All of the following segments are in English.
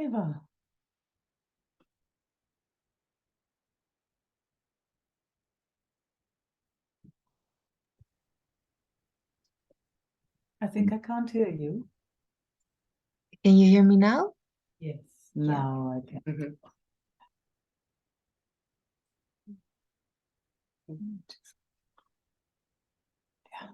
Eva, I think I can't hear you. Can you hear me now? Yes, Yeah. now I can. Mhm. Yeah.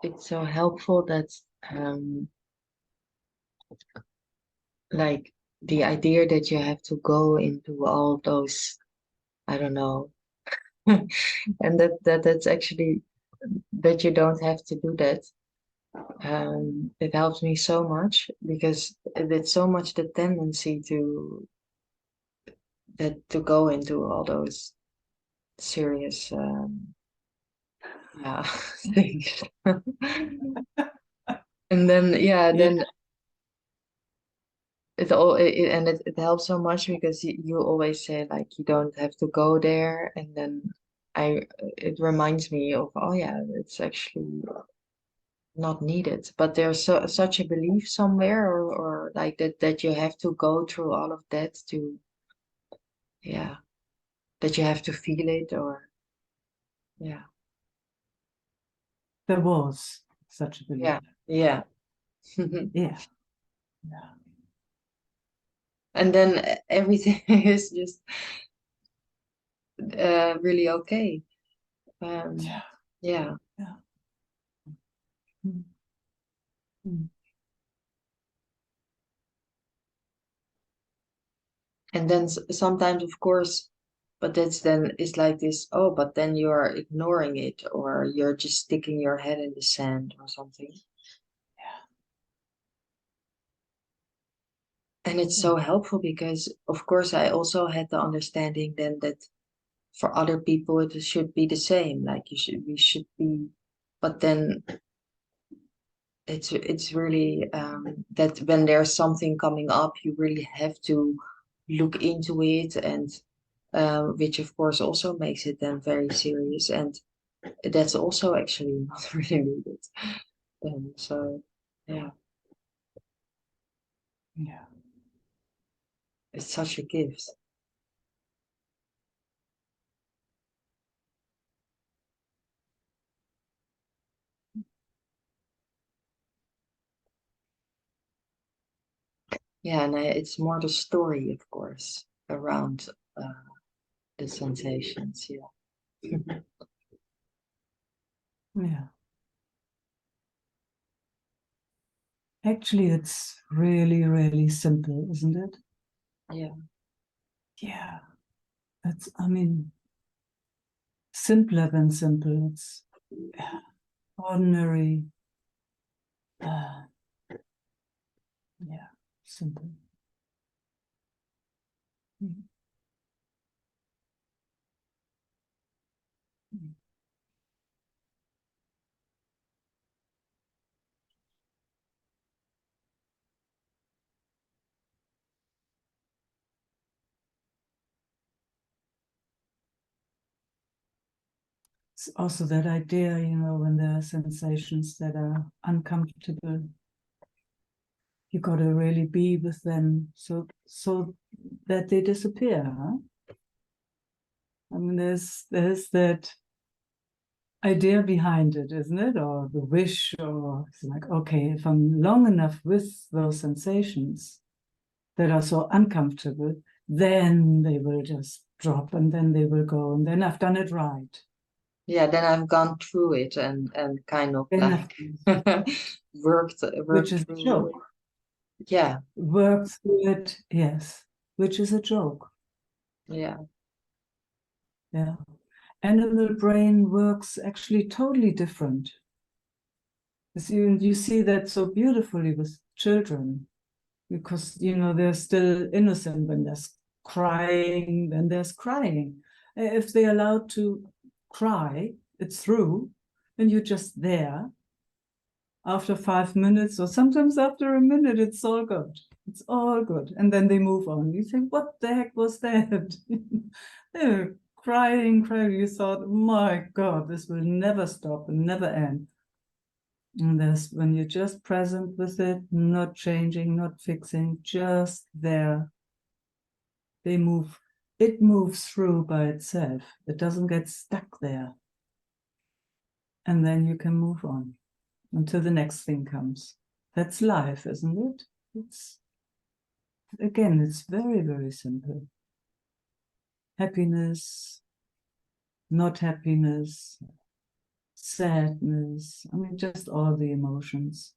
It's so helpful that um like the idea that you have to go into all those, I don't know, and that's actually that you don't have to do that. It helps me so much because it's so much the tendency to go into all those serious yeah things. And then yeah, Yeah, then it helps so much because you always say like you don't have to go there, and then I it reminds me of, oh yeah, it's actually not needed, but there's such a belief somewhere, or like that you have to go through all of that to, yeah, that you have to feel it, or yeah. there was such a belief. Yeah, yeah. Yeah, yeah, And then everything is just really okay. yeah, Yeah. yeah. Mm, mm. And then sometimes, of course, but that's then it's like this, oh, but then you're ignoring it, or you're just sticking your head in the sand or something. And it's Yeah, so helpful because, of course, I also had the understanding then that for other people it should be the same. Like we should be, but then it's really that when there's something coming up, you really have to look into it, and which of course also makes it then very serious, and that's also actually not really needed. So yeah, yeah, it's such a gift. Yeah, and it's more the story, of course, around the sensations. Yeah. yeah. Actually, it's really, really simple, isn't it? Yeah. Yeah, it's, I mean, simpler than simple. It's ordinary, uh, Yeah, simple. Mm. Mm. It's also that idea, when there are sensations that are uncomfortable, you got to really be with them so that they disappear. Huh? I mean, there's that idea behind it, isn't it? Or the wish, or it's like, okay, if I'm long enough with those sensations that are so uncomfortable, then they will just drop and then they will go, and then I've done it right. Yeah, then I've gone through it and kind of Then like I've, which worked is a through. joke. Yeah, Work through it, yes, which is a joke. yeah, Yeah. Animal brain works actually totally different. You see that so beautifully with children, because they're still innocent. When there's crying, then there's crying. If they're allowed to cry, it's through, and you're just there. After 5 minutes, or sometimes after a minute, it's all good. It's all good. And then they move on. You think, what the heck was that? They're crying. You thought, my God, this will never stop and never end. And there's when you're just present with it, not changing, not fixing, just there. They move. It moves through by itself. It doesn't get stuck there. And then you can move on until the next thing comes. That's life, isn't it? It's very, very simple. Happiness, not happiness, sadness. I mean, just all the emotions.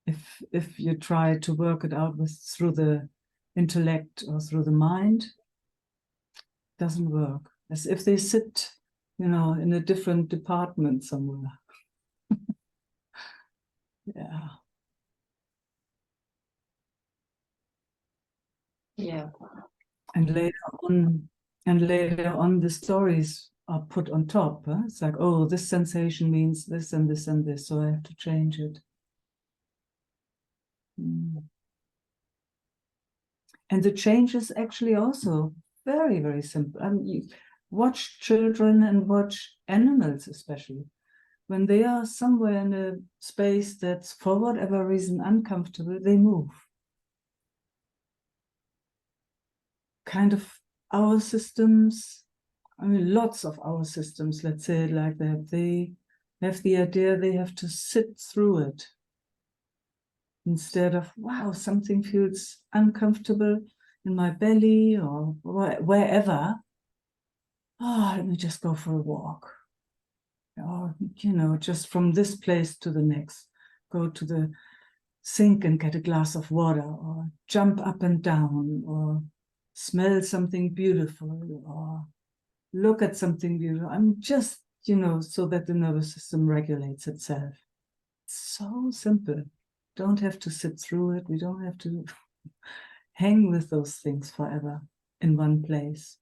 If you try to work it out through the intellect or through the mind, it doesn't work. As if they sit, in a different department somewhere. Yeah. yeah, And later on, the stories are put on top. Huh? It's like, oh, this sensation means this and this and this, so I have to change it. Mm. And the change is actually also very, very simple. I mean, you watch children and watch animals, especially when they are somewhere in a space that's for whatever reason uncomfortable, they move. Kind of our systems, I mean, lots of our systems, let's say it like that, they have the idea they have to sit through it instead of, wow, something feels uncomfortable in my belly or wherever. Oh, let me just go for a walk. Or, just from this place to the next, go to the sink and get a glass of water, or jump up and down, or smell something beautiful, or look at something beautiful. I'm just, so that the nervous system regulates itself. It's so simple. Don't have to sit through it. We don't have to hang with those things forever in one place.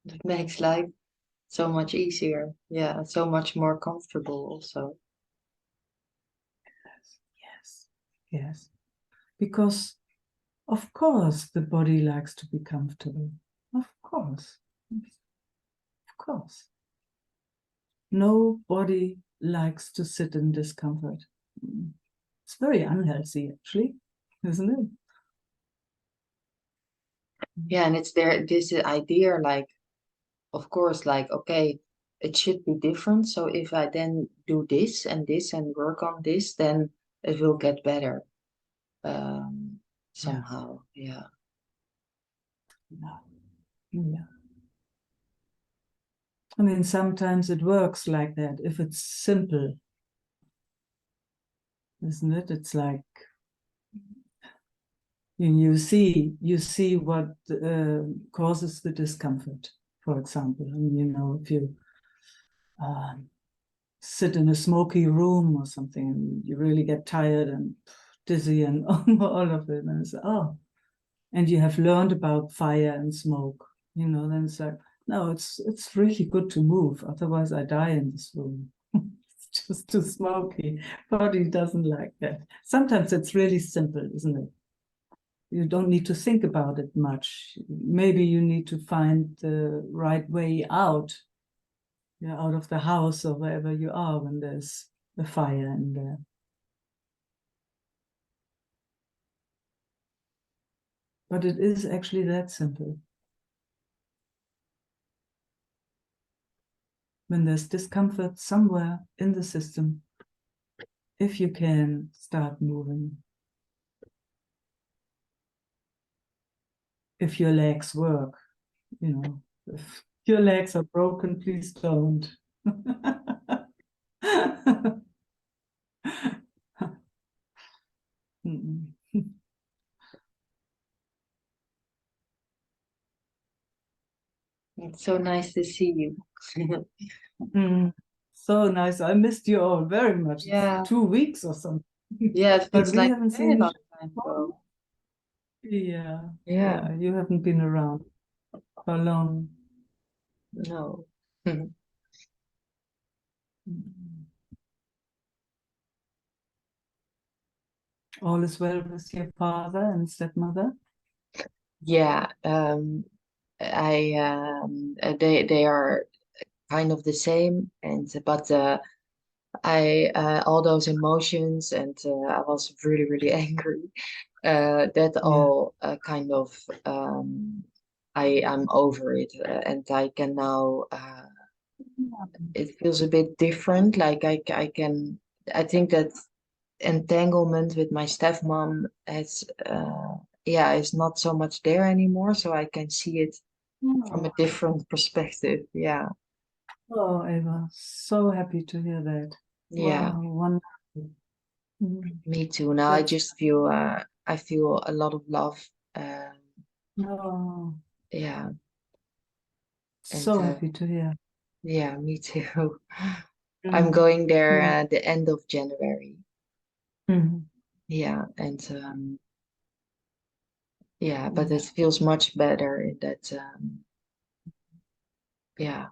it makes life so much easier. Yeah, so much more comfortable also. Yes, yes. Because, of course, the body likes to be comfortable. Of course. Of course. Nobody likes to sit in discomfort. It's very unhealthy, actually, isn't it? Yeah, and it's there this idea like, of course, like, okay, it should be different. So if I then do this and work on this, then it will get better. Yeah, Somehow. Yeah. yeah, yeah. I mean, sometimes it works like that if it's simple, isn't it? It's like you see what causes the discomfort. For example, if you sit in a smoky room or something, and you really get tired and dizzy and all of it, and it's and you have learned about fire and smoke, then it's like, no, it's really good to move. Otherwise, I die in this room. It's just too smoky. Body doesn't like that. Sometimes it's really simple, isn't it? You don't need to think about it much. Maybe you need to find the right way out, out of the house or wherever you are when there's a fire in there. But it is actually that simple. When there's discomfort somewhere in the system, if you can start moving. If your legs work, if your legs are broken, please don't. It's so nice to see you. So nice. I missed you all very much. Yeah. It's 2 weeks or something. Yeah, it But feels we like haven't a very seen long each time other. ago. Yeah. Yeah. You haven't been around for long. No. All is well with your father and stepmother? Yeah. They are kind of the same, but I all those emotions, and I was really really angry. That Yeah. all kind of I'm over it, and I can now. It feels a bit different. Like I can. I think that entanglement with my stepmom has is not so much there anymore. So I can see it from a Oh, different perspective. Yeah. oh, Eva, so happy to hear that. Yeah. Wow, wonderful. Mm, Me too. Now I That's just feel I feel a lot of love. Um, oh, yeah, and so happy to hear. yeah, me too. I'm Mm, going there mm, at the end of January. mm, Yeah, and yeah, but it yeah, feels much better in that yeah,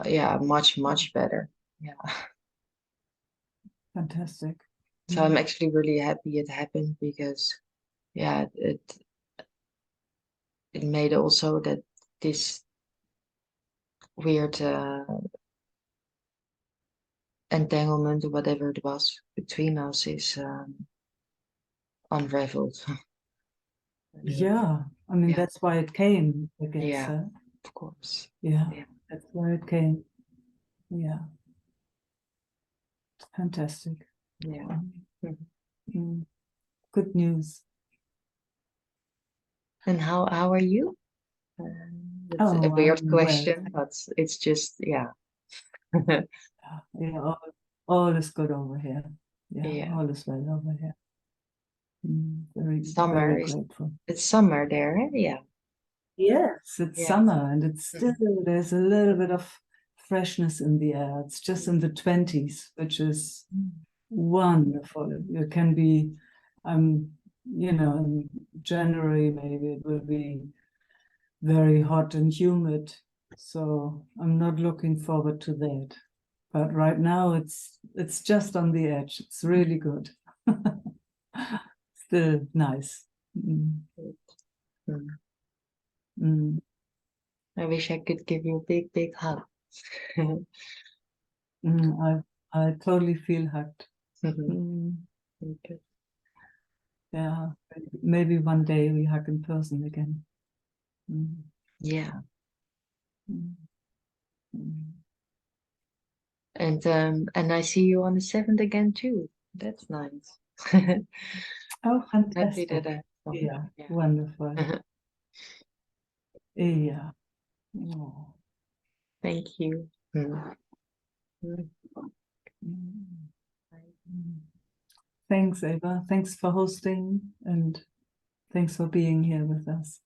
yeah, much better. Yeah. fantastic. So I'm Mm. actually really happy it happened because yeah, it made also that this weird entanglement or whatever it was between us is unraveled. Yeah, I mean, Yeah, that's why it came, I guess. yeah, of course. Yeah, Yeah, that's why it came. Yeah, fantastic. yeah. Mm, Mhm. mm. Good news. And how are you? That's a Oh, weird I'm well. question, but it's just yeah. Yeah, all is good over here. Yeah, Yeah. all is well over here. Very, Summer very is grateful. it's summer there, eh? Yeah. Yes, it's Yeah. summer and it's still, Mhm. there's a little bit of freshness in the air. It's just in the 20s, which is wonderful. It can be, in January maybe it will be very hot and humid. So I'm not looking forward to that. But right now it's just on the edge. It's really good. Still nice. Mm, Mm. mm, I wish I could give you a big hug. I totally feel hugged. Mm, Okay. yeah, maybe one day we hug in person again. Mm, Yeah. mm, mm. And I see you on the 7th again too. That's nice. Oh, Happy that fantastic. I Yeah, yeah. wonderful. Yeah. Oh. Thank you. Mm. Mm. Mm, mm. Thanks, Eva. Thanks for hosting and Thanks for being here with us.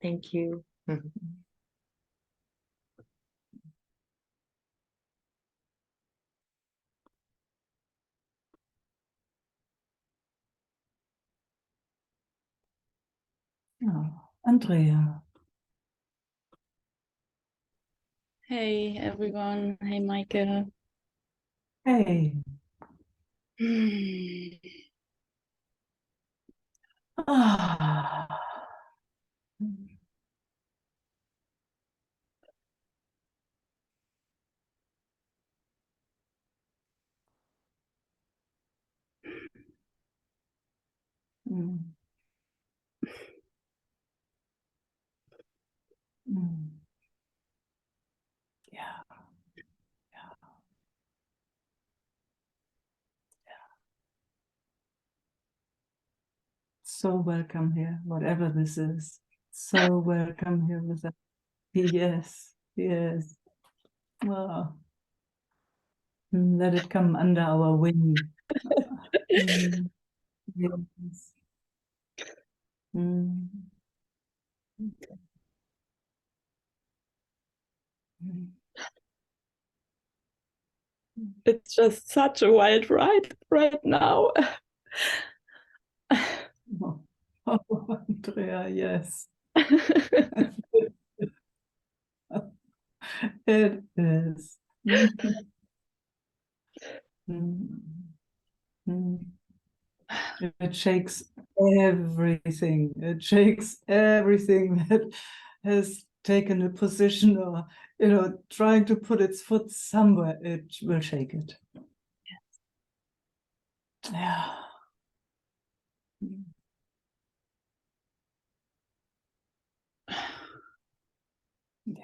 Thank you. Oh, Andrea. Hey everyone, hey Meike. Hey. Ah. Mm. Mm. Yeah. So welcome here, whatever this is. So welcome here with us. Yes, yes. Oh. Let it come under our wing. Mm. Yes. Mm. Mm. It's just such a wild ride right now. Oh, oh, Andrea, yes. It is. Mm. Mm. Mm. It shakes everything. It shakes everything that has taken a position or, trying to put its foot somewhere. It will shake it. Yeah. Yeah.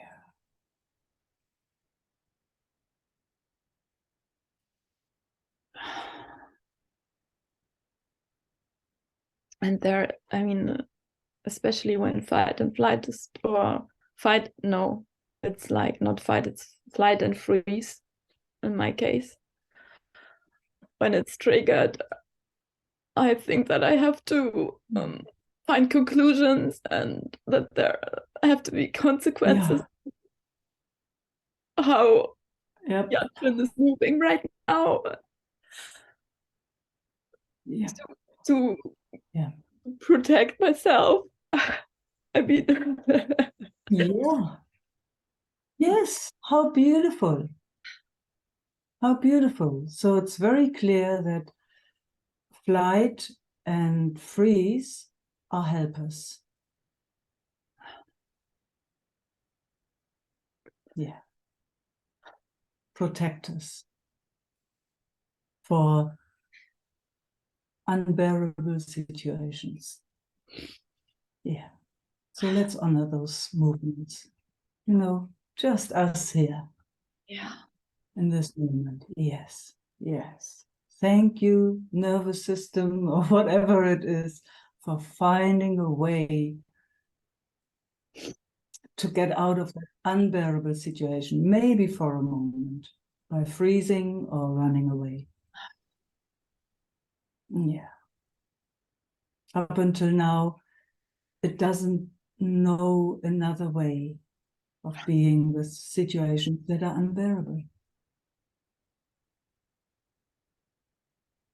And there, I mean, especially when fight and flight is, or fight, no, it's like not fight, it's flight and freeze in my case. When it's triggered, I think that I have to find conclusions and that there have to be consequences. Yeah. How Yep. Yasmin is moving right now Yeah. to Yeah. protect myself. I mean, Yeah. Yes. How beautiful. How beautiful. So it's very clear that flight and freeze are helpers. Yeah. Protect us for unbearable situations. Yeah. So let's honor those movements. Just us here. yeah. In this moment. Yes. Yes. Thank you, nervous system, or whatever it is, for finding a way to get out of that unbearable situation, maybe for a moment, by freezing or running away. Yeah. Up until now, it doesn't know another way of being with situations that are unbearable.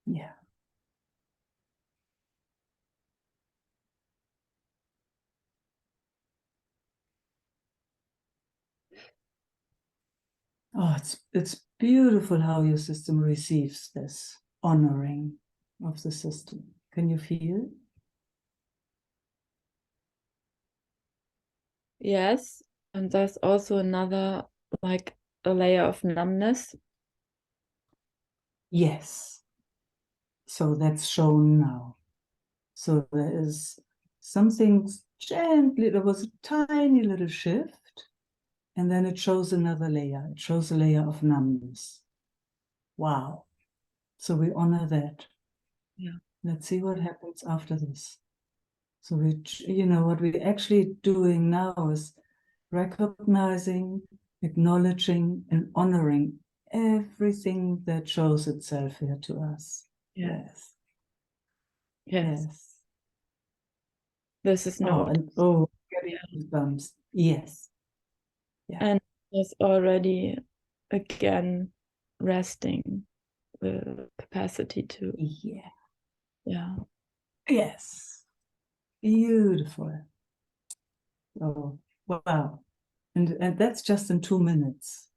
Yeah. Oh, it's beautiful how your system receives this honoring of the system. Can you feel? Yes, and there's also another, like a layer of numbness. Yes. So that's shown now. So there is something gently, there was a tiny little shift, and then it shows another layer. It shows a layer of numbness. Wow. So we honor that. Yeah. Let's see what happens after this. So what we're actually doing now is recognizing, acknowledging, and honoring everything that shows itself here to us. Yes. Yes. Yes. Yes. This is Oh, no, and getting goosebumps. Yes. Yeah. and was already again resting the capacity to, Yeah. yeah. Yes. Beautiful. Oh, wow. And that's just in 2 minutes.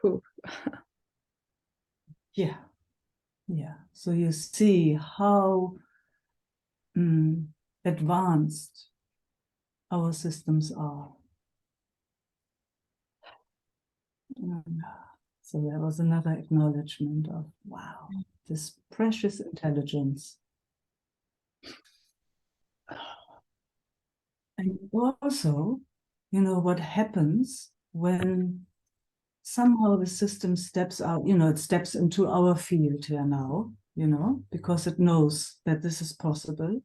Whew. Yeah. Yeah. So you see how advanced our systems are. So there was another acknowledgement of, wow, this precious intelligence. And also, what happens when somehow the system steps out, it steps into our field here now, because it knows that this is possible.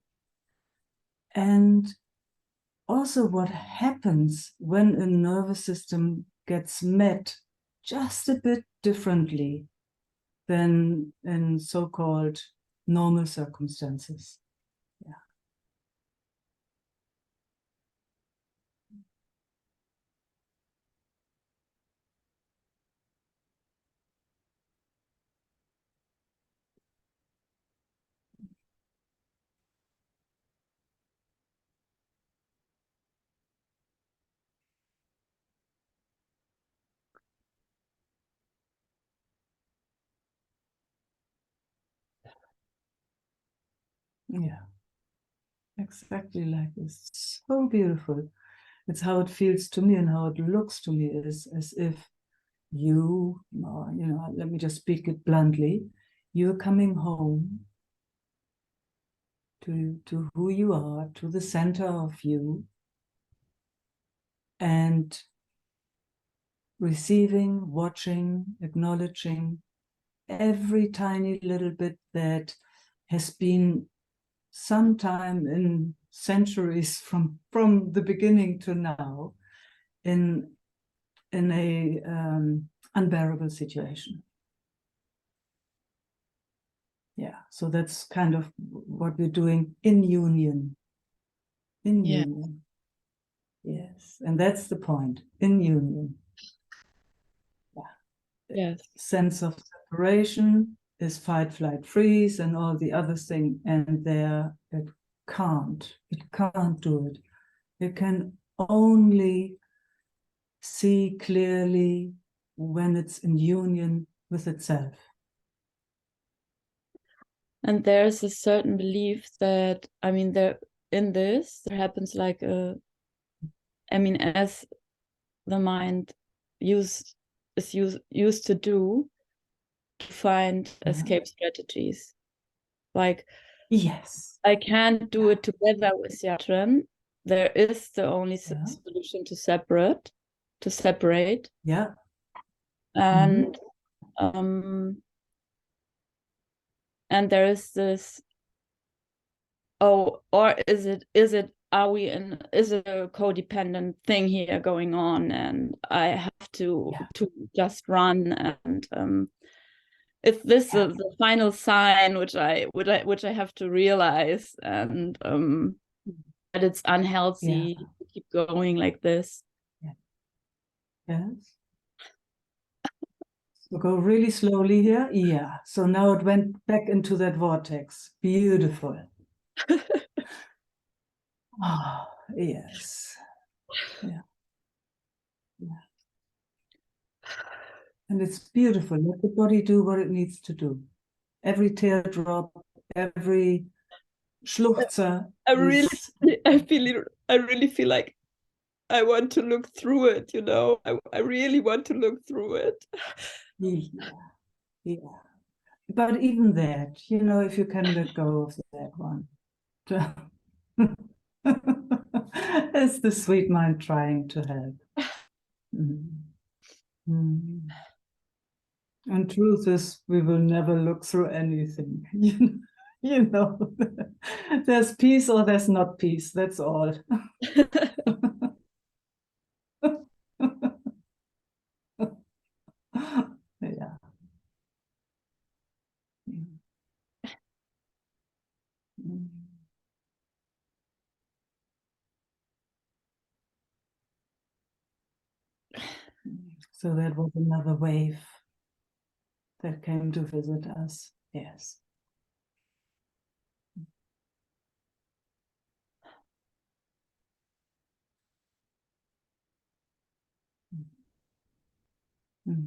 And also what happens when a nervous system gets met just a bit differently than in so-called normal circumstances. Yeah, exactly like this. So beautiful. It's how it feels to me and how it looks to me is as if let me just speak it bluntly, you're coming home to who you are, to the center of you, and receiving, watching, acknowledging every tiny little bit that has been sometime in centuries from the beginning to now in a unbearable situation. Yeah, so that's kind of what we're doing in union. In Yeah. union. Yes, and that's the point, in union. Yes. Sense of separation is fight, flight, freeze, and all the other thing, and there it can't do it. It can only see clearly when it's in union with itself. And there's a certain belief that, there happens like as the mind used to do, to find escape strategies. Like, yes, I can't do it together with Yatran. There is the only solution to separate. Yeah. And and there is this, or is it is it a codependent thing here going on, and I have to just run, and is this the final sign which I have to realize, and that it's unhealthy to keep going like this. Yes. So go really slowly here. Yeah. So now it went back into that vortex. Beautiful. Oh, yes. Yeah. Yeah. And it's beautiful. Let the body do what it needs to do. Every teardrop, every schluchzer. I really feel like I want to look through it, I really want to look through it. Yeah. Yeah. But even that, if you can let go of that one. It's the sweet mind trying to help. And truth is, we will never look through anything. There's peace or there's not peace. That's all. Yeah. So that was another wave that came to visit us. Yes.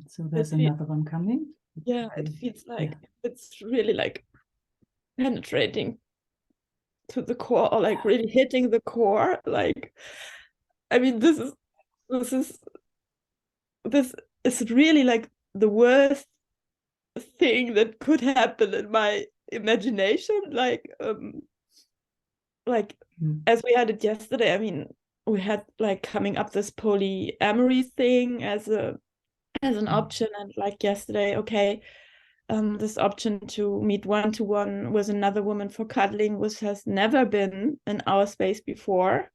So there's another one coming. Yeah, it feels like it's really like penetrating to the core, or like really hitting the core. Like, I mean, this is really like the worst thing that could happen in my imagination. Like as we had it yesterday, I mean, we had like coming up this polyamory thing as an option, and like yesterday, okay, this option to meet one-to-one with another woman for cuddling, which has never been in our space before.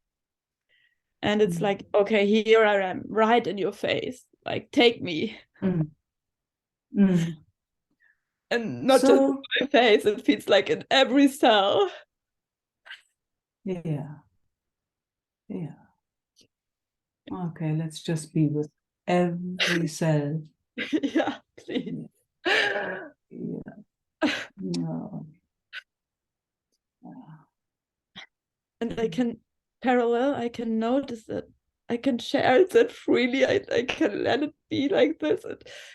And it's like, okay, here I am, right in your face, like take me. And not just in my face, it feels like in every cell. Yeah. Okay, let's just be with every cell. Yeah, please. Yeah. No. And I can I can notice it. I can share it freely. I can let it be like this.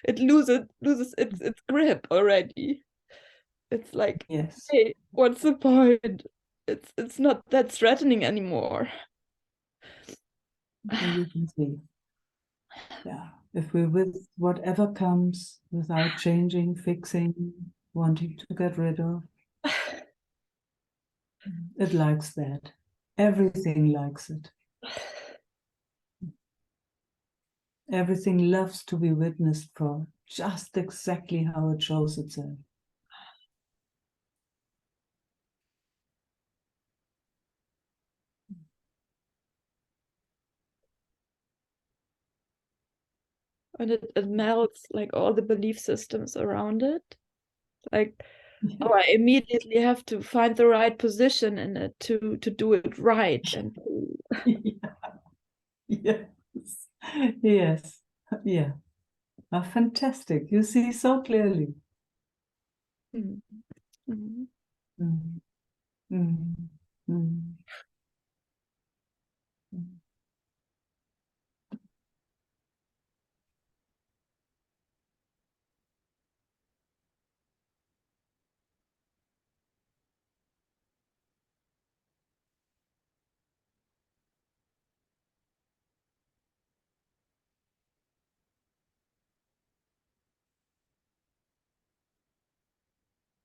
It loses its grip already. It's like, yes. Hey, what's the point? It's not that threatening anymore. And you can see. Yeah. If we're with whatever comes without changing, fixing, wanting to get rid of, it likes that. Everything likes it. Everything loves to be witnessed for just exactly how it shows itself. And it melts like all the belief systems around it. Like, oh, I immediately have to find the right position in it to do it right. And Yes. Yes. Yeah. Oh, fantastic. You see so clearly. Mm. Mm. Mm. Mm. Mm.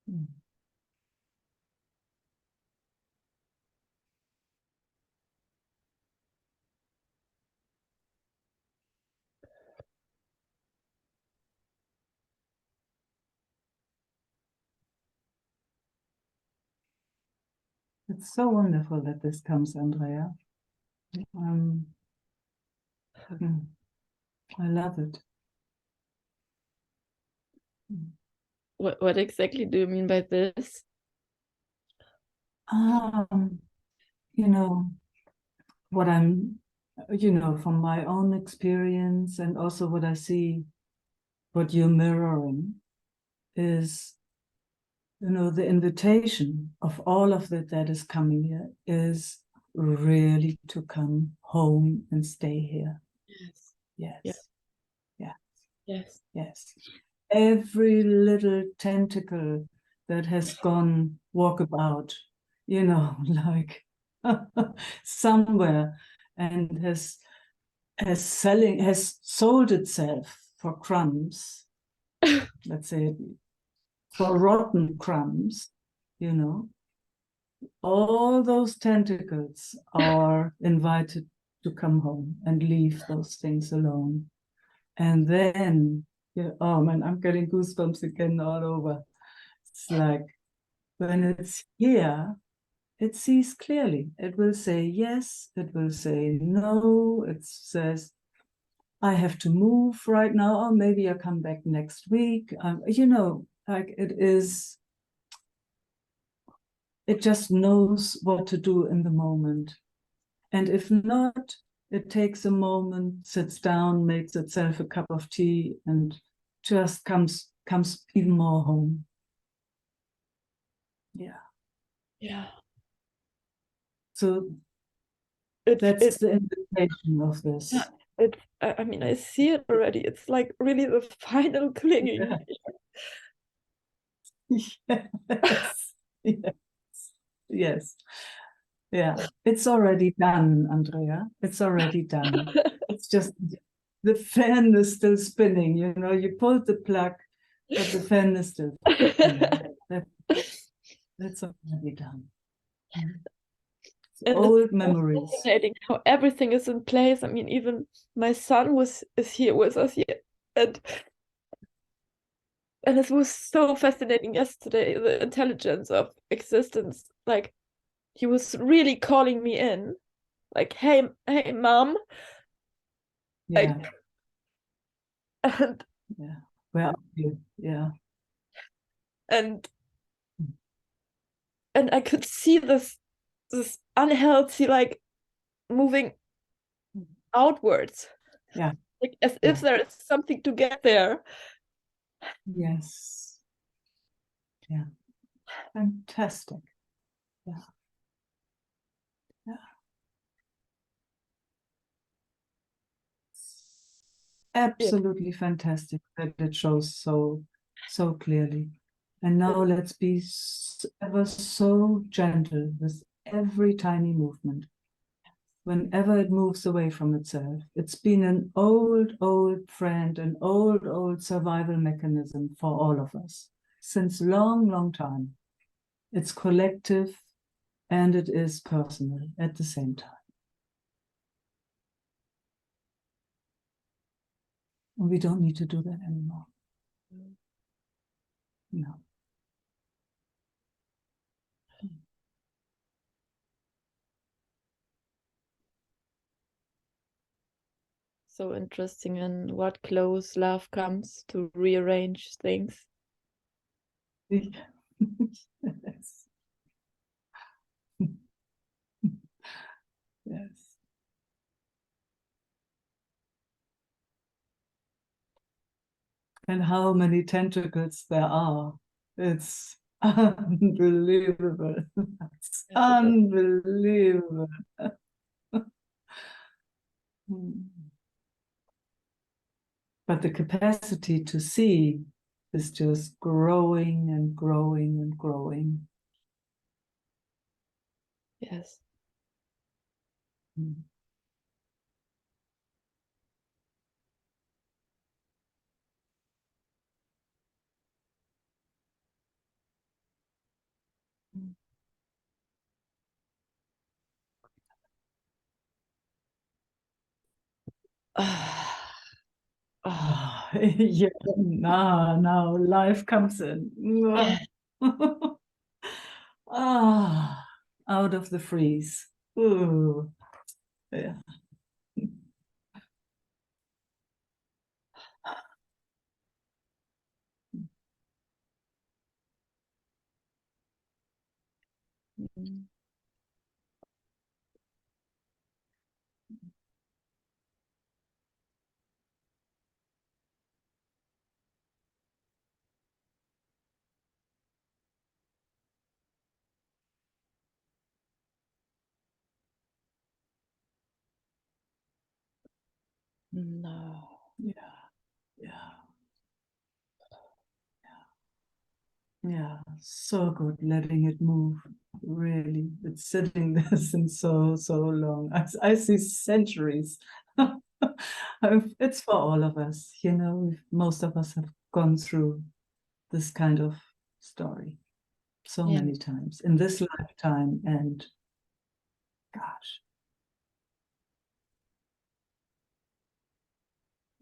Mm. It's so wonderful that this comes, Andrea. I love it. What exactly do you mean by this? You know, what I'm, from my own experience and also what I see, what you're mirroring is, the invitation of all of that is coming here is really to come home and stay here. Yes. Yes. Yeah. Yeah. Yes. Yes. Every little tentacle that has gone walkabout, like somewhere, and has sold itself for crumbs, let's say, for rotten crumbs, all those tentacles are invited to come home and leave those things alone. And then, oh man, I'm getting goosebumps again all over. It's like when it's here, it sees clearly. It will say yes, it will say no, it says, I have to move right now, or maybe I'll come back next week. Like it just knows what to do in the moment. And if not, it takes a moment, sits down, makes itself a cup of tea, and just comes even more home. Yeah. Yeah. So It's that's the invitation of this. yeah, it's I mean, I see it already. It's like really the final clinging. Yeah. Yes. Yes. Yes. Yeah. It's already done, Andrea. It's already done. It's just the fan is still spinning, you know, you pulled the plug, but the fan is still spinning. That's already done. It's And old it's so memories. fascinating how everything is in place. I mean, even my son is here with us here, and it was so fascinating yesterday, the intelligence of existence. Like he was really calling me in, like, hey, mom, Yeah. like, and Yeah. Where are you? Yeah. and I could see this unhealthy like moving outwards, Yeah. like as Yeah. if there is something to get there. Yes. Yeah. Fantastic. Yeah. Yeah. Absolutely fantastic that it shows so clearly. And now let's be ever so gentle with every tiny movement. Whenever it moves away from itself, it's been an old friend, an old survival mechanism for all of us since long time. It's collective and it is personal at the same time. And we don't need to do that anymore. No. So interesting, and what close love comes to rearrange things. Yes. Yes. And how many tentacles there are. It's unbelievable. It's Yes, it is. unbelievable. But the capacity to see is just growing and growing and growing. Yes. Mm. Ah, Yeah, now life comes in. Ah, out of the freeze. Ooh, yeah. mm, no. Yeah, yeah, yeah. So good letting it move. Really, it's sitting there since so long. I see centuries. It's for all of us, you know. Most of us have gone through this kind of story so Yeah. many times in this lifetime, and gosh.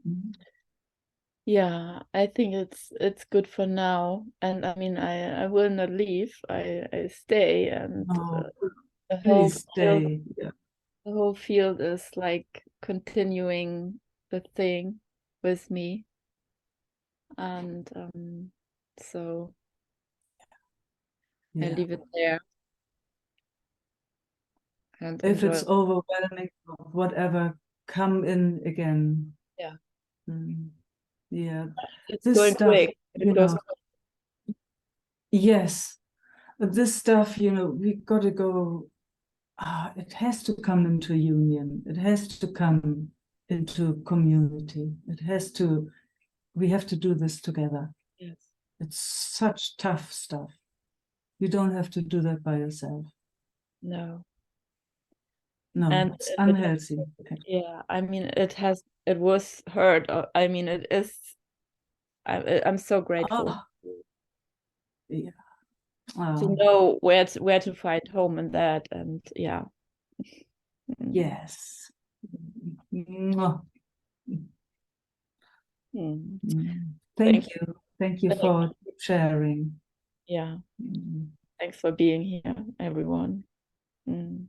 Mhm. Yeah, I think it's good for now. And I mean, I will not leave. I stay, and Oh, the whole please field stay. Yeah. the whole field is like continuing the thing with me. And so I Yeah. leave it there. and if enjoy. it's overwhelming, or whatever, come in again. Yeah. Yeah, It's this going stuff, quick. you It goes know, yes, but this stuff, you know, we got to go. It has to come into union. It has to come into community. It has to. We have to do this together. yes. It's such tough stuff. You don't have to do that by yourself. No. No, And it's it unhealthy. yeah, I mean, it was hard. I mean, it is. I'm so grateful Oh, yeah. to know where to find home in that, and yeah. Yes. Mwah. Mm. Thank you. Thank you Thank for sharing. Yeah. Mm. Thanks for being here, everyone. Mm.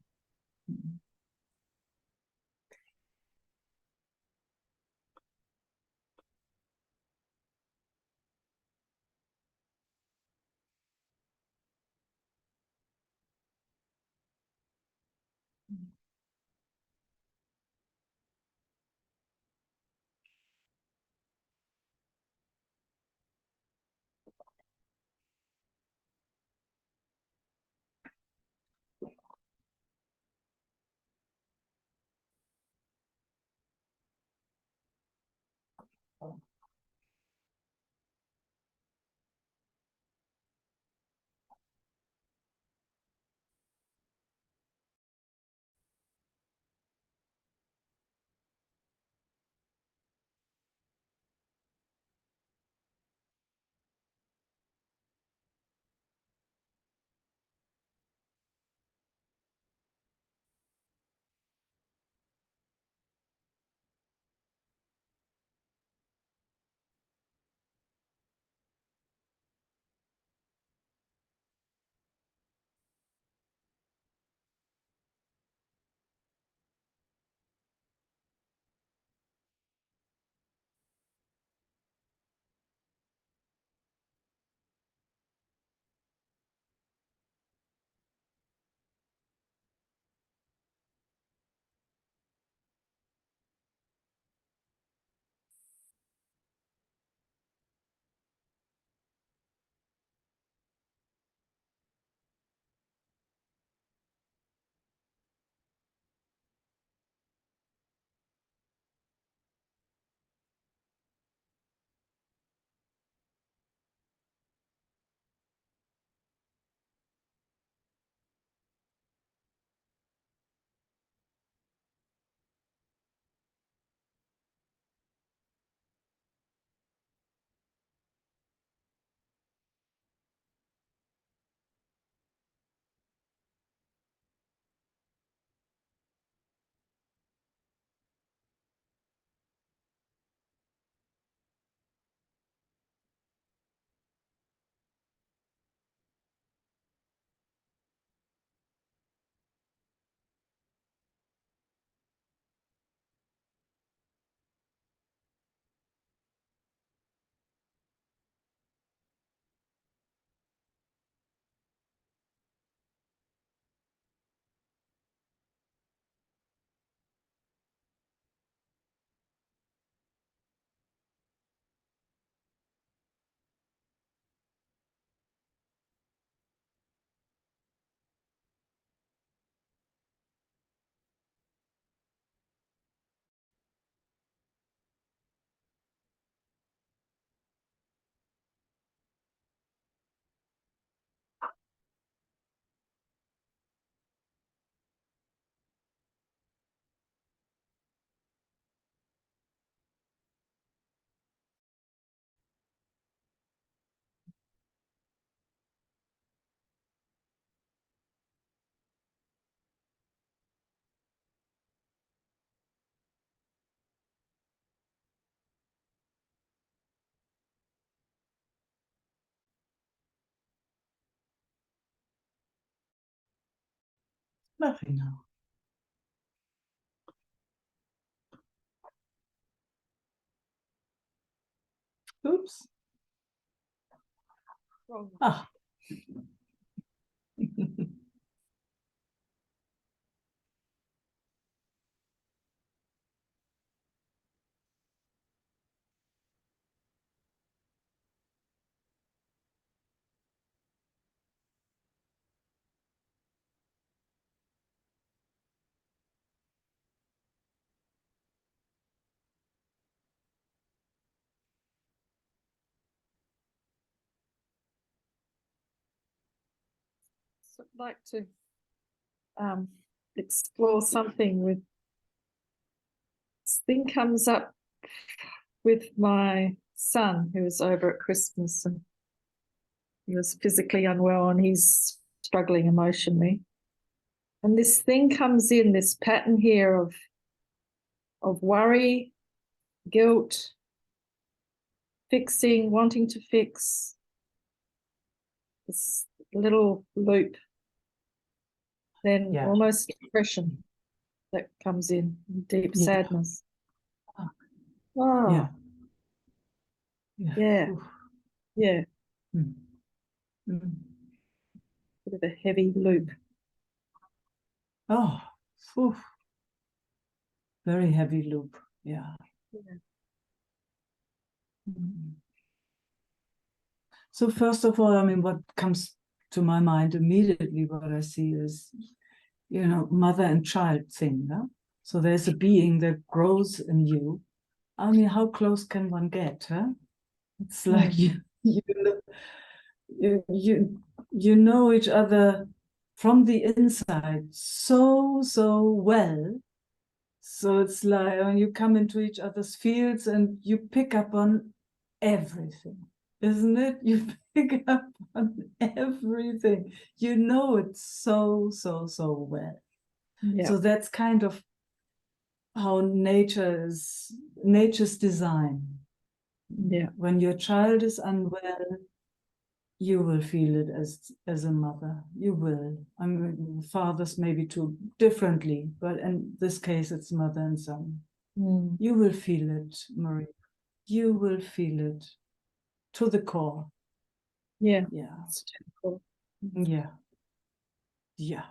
Nothing now. Oops. Ah. like to explore something with this thing comes up with my son who was over at Christmas, and he was physically unwell and he's struggling emotionally. And this thing comes in, this pattern here of worry, guilt, fixing, wanting to fix, this little loop, then Yeah. almost depression that comes in, deep Yeah. sadness. Ah. Oh, Yeah. Yeah. yeah, Oof. yeah, Mm. Mm. bit of a heavy loop. Oh, oof. Very heavy loop. Yeah. Yeah. Mm. So first of all, I mean, what comes to my mind immediately, what I see is, you know, mother and child thing. Huh? So there's a being that grows in you. I mean, how close can one get? Huh? It's like you know each other from the inside so well. So it's like when you come into each other's fields and you pick up on everything, isn't it? You pick up on everything. You know it so well. Yeah. So that's kind of how nature's design. Yeah. When your child is unwell, you will feel it as a mother. You will. I mean, fathers maybe too differently, but in this case, it's mother and son. Mm. You will feel it, Marie. You will feel it to the core. Yeah. Yeah. It's typical. Yeah. Yeah.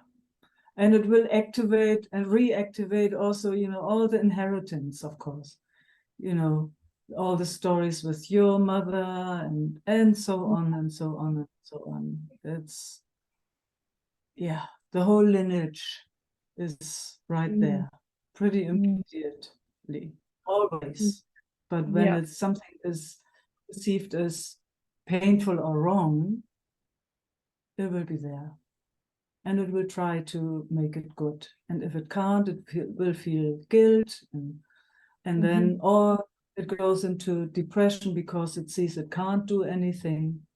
And it will activate and reactivate also, you know, all the inheritance, of course. You know, all the stories with your mother and so on and so on and so on. It's, yeah, the whole lineage is right there, pretty immediately, always. But when Yeah. it's something is perceived as painful or wrong, it will be there. And it will try to make it good. And if it can't, it will feel guilt and then, or it goes into depression because it sees it can't do anything.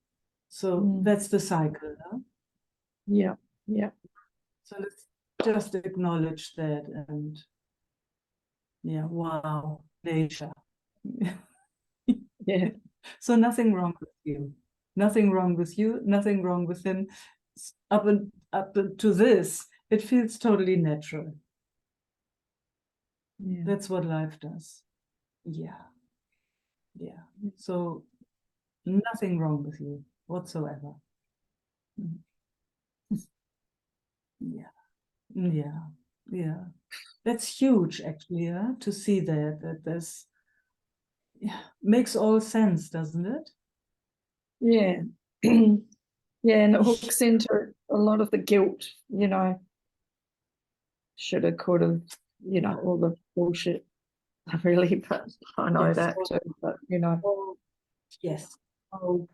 So that's the cycle. Huh? Yeah. Yeah. So let's just acknowledge that and yeah, wow, nature. Yeah. So nothing wrong with you. Nothing wrong with you, nothing wrong with him. Up to this, it feels totally natural. Yeah. That's what life does. Yeah. Yeah. So nothing wrong with you whatsoever. Yeah. Yeah. Yeah. That's huge actually, yeah, to see that there's, yeah, makes all sense, doesn't it? Yeah. Yeah, and it hooks into a lot of the guilt, you know, shoulda, coulda, you know, all the bullshit, really, but I know Yes. that too, but, you know. Oh, yes. Oh,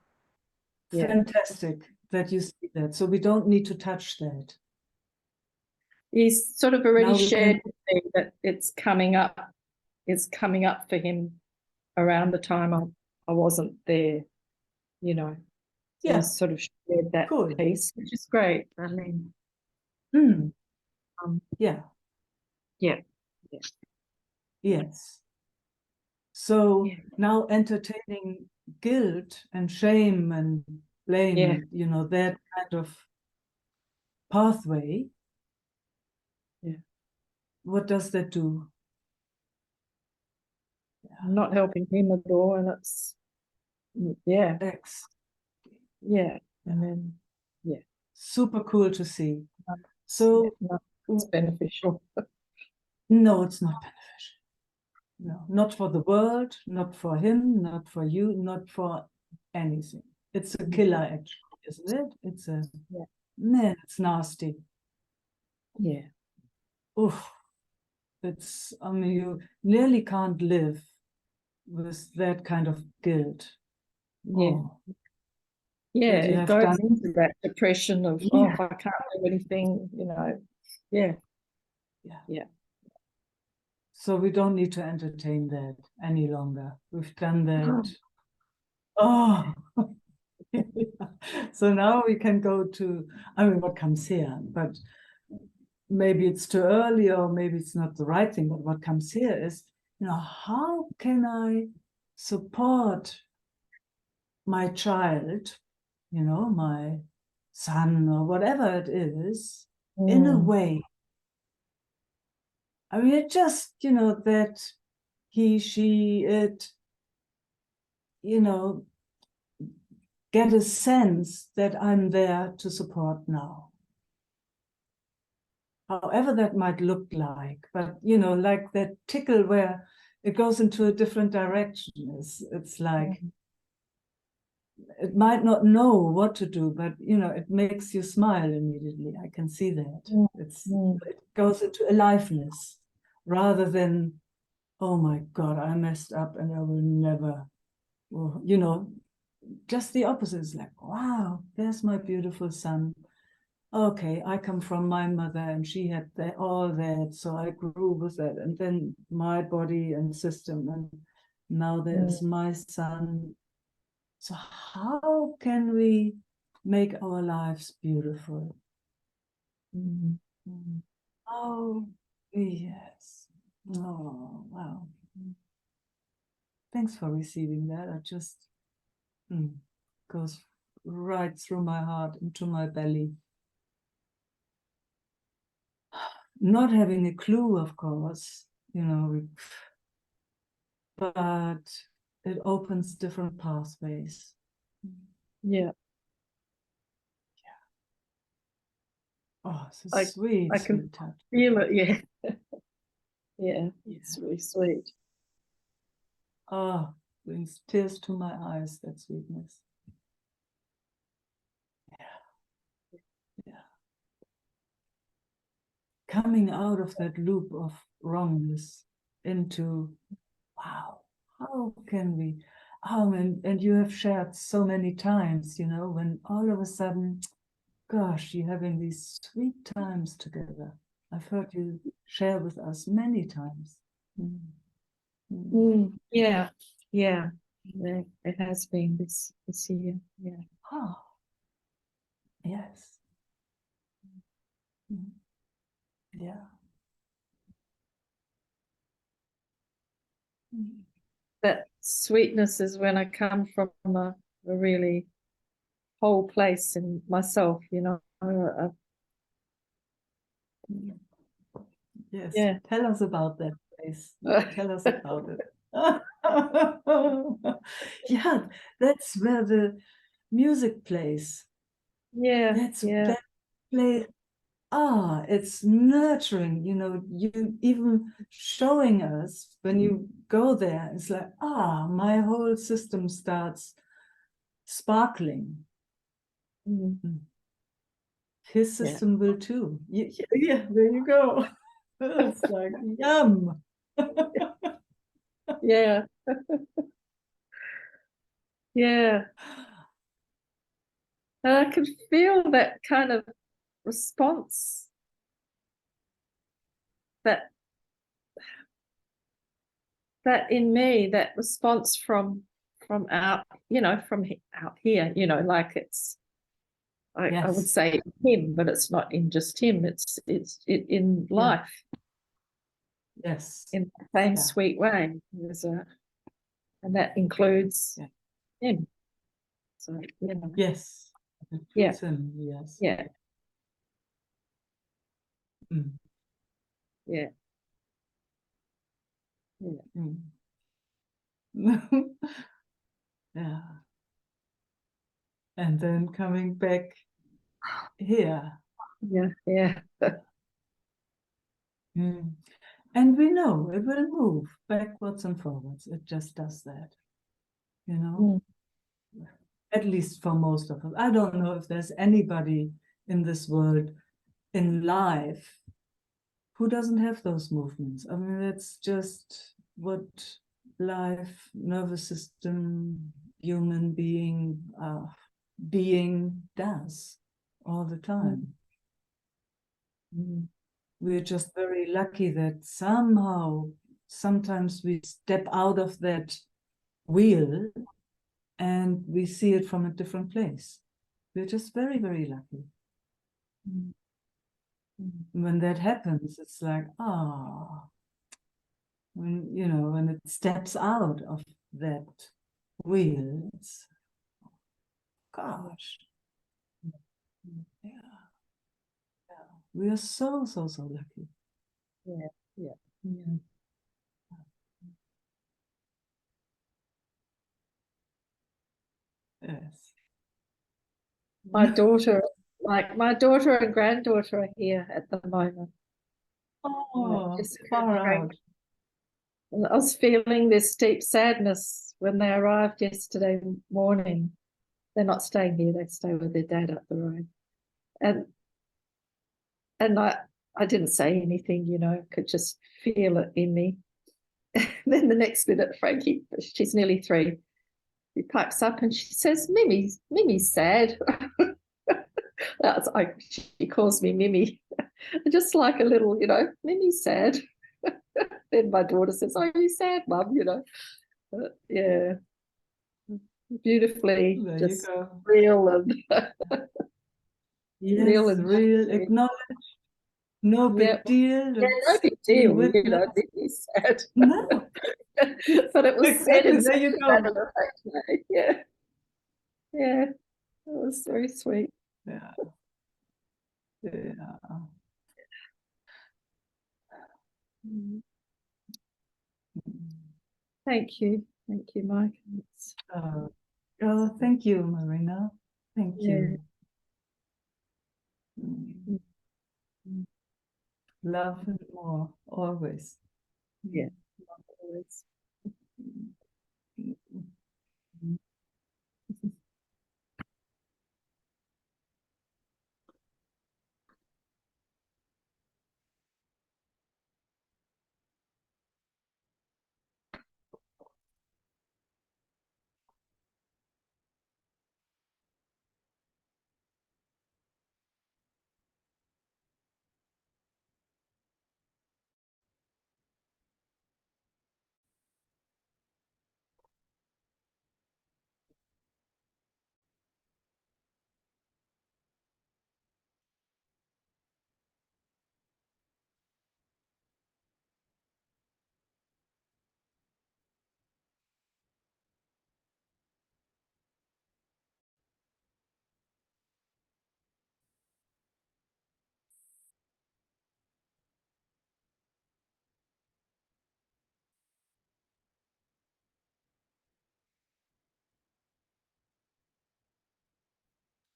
yeah. Fantastic that you see that. So we don't need to touch that. He's sort of already Now we shared can, with me that it's coming up for him around the time I wasn't there, you know. So yeah, he's sort of shared that cool. piece, which is great. I mean, Yeah. yeah. Yes. So Yeah. now entertaining guilt and shame and blame Yeah. and, you know, that kind of pathway. Yeah. What does that do? Not helping him at all, and it's yeah. Yeah. And then yeah. Super cool to see. Yeah, So no, it's beneficial. no, it's not beneficial. No, not for the world, not for him, not for you, not for anything. It's a killer, actually, isn't it? It's a, Yeah. man, it's nasty. Yeah. Oof. It's, I mean, you nearly can't live with that kind of guilt. Yeah. Oh, Yeah, that you it have goes done. into that depression of, oh, Yeah. if I can't do anything, yeah. Yeah. Yeah. So we don't need to entertain that any longer. We've done that. Oh. So now we can go to, I mean, what comes here, but maybe it's too early or maybe it's not the right thing, but what comes here is, how can I support my child, my son or whatever it is, in a way. I mean, it just, that he, she, it, get a sense that I'm there to support now. However that might look like, but, like that tickle where it goes into a different direction. It's like, it might not know what to do, but it makes you smile immediately. I can see that. It goes into aliveness rather than, oh my God, I messed up and I will never, just the opposite. Is like, wow, there's my beautiful son. Okay, I come from my mother and she had all that, so I grew with that, and then my body and system, and now there's my son. So how can we make our lives beautiful? Oh, yes. Oh, wow. Thanks for receiving that. It just goes right through my heart, into my belly. Not having a clue, of course, but it opens different pathways. Yeah. Oh, it's a sweet, I can sweet touch. feel it, yeah. Yeah, it's really sweet. Oh, brings tears to my eyes, that sweetness. Yeah. Coming out of that loop of wrongness into, wow, how can we, and you have shared so many times, when all of a sudden, gosh, you're having these sweet times together. I've heard you share with us many times. Yeah, yeah. It has been this year. Yeah. Oh, yes. Yeah. That sweetness is when I come from a really whole place in myself, Yes. Yeah. Tell us about that place. Tell us about it. Yeah, that's where the music plays. Yeah, That's yeah. that place. It's nurturing, you even showing us when you go there, it's like, my whole system starts sparkling. His system will too. Yeah, there you go. It's like, yum. Yeah. Yeah. And I can feel that kind of response that in me, that response from out, from out here, like it's, I would Yes. say him, but it's not in just him. It's in life. Yes. In the same sweet way. And that includes him. So, Yes. It includes him, yes. Yeah. Mm. Yeah. Yeah. Yeah. And then coming back here. Yeah. Yeah. And we know it will move backwards and forwards. It just does that, At least for most of us. I don't know if there's anybody in this world, in life, who doesn't have those movements. I mean, that's just what life, nervous system, human being, being does all the time. Mm. We're just very lucky that somehow, sometimes we step out of that wheel and we see it from a different place. We're just very, very lucky. Mm. When that happens, it's like, when, you know, when it steps out of that wheel, it's, gosh, yeah. We are so, so, so lucky. Yeah. Yeah. Yes. My daughter, my daughter and granddaughter are here at the moment. Oh, Jessica far and Frank. out. And I was feeling this deep sadness when they arrived yesterday morning. They're not staying here, they stay with their dad up the road. And I didn't say anything, you know, could just feel it in me. Then the next minute, Frankie, she's nearly 3, she pipes up and she says, Mimi's sad. That's like, she calls me Mimi. Just like a little, you know, Mimi's sad. Then my daughter says, "Are you sad, Mum?" You know, yeah, beautifully, There just you go. real and Yes, real and real, acknowledge, no yeah, big deal. yeah, no big Be deal, with you know, us. Mimi's sad. No, But it was said exactly. in There such you a go. matter-of-fact way. Yeah, yeah, it was very sweet. Yeah, yeah. Mm. Thank you, Mike. It's, Oh, thank you, Marina. Thank yeah. you. Mm. Mm. Love and more, always. Yeah, always. Mm.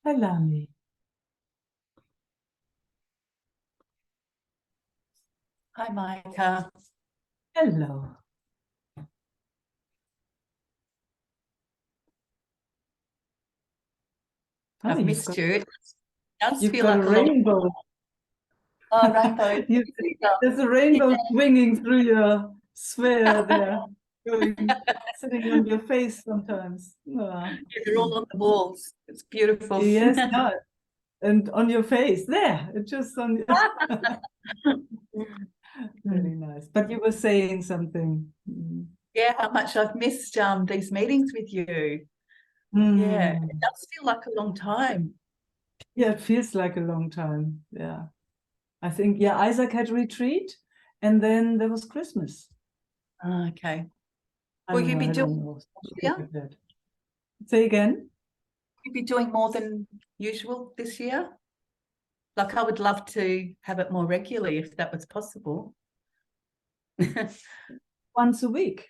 Hi, Lami. Hi, Meike. Hello. Oh, I've you've missed got, you. It does you've feel got like a a long rainbow. rainbow. You, there's a rainbow swinging through your sphere there, going, sitting on your face sometimes. Ah. They're all on the walls. It's beautiful. Yes, no, and on your face there, it's just on very nice. But you were saying something. Yeah, how much I've missed these meetings with you. Yeah, Mm. it does feel like a long time. Yeah, it feels like a long time. Yeah, I think, yeah, Isaac had retreat and then there was Christmas. Okay. I Will don't you know, be I don't doing know, something yeah? like that. Say again. Will you be doing more than usual this year? Like, I would love to have it more regularly if that was possible. Once a week.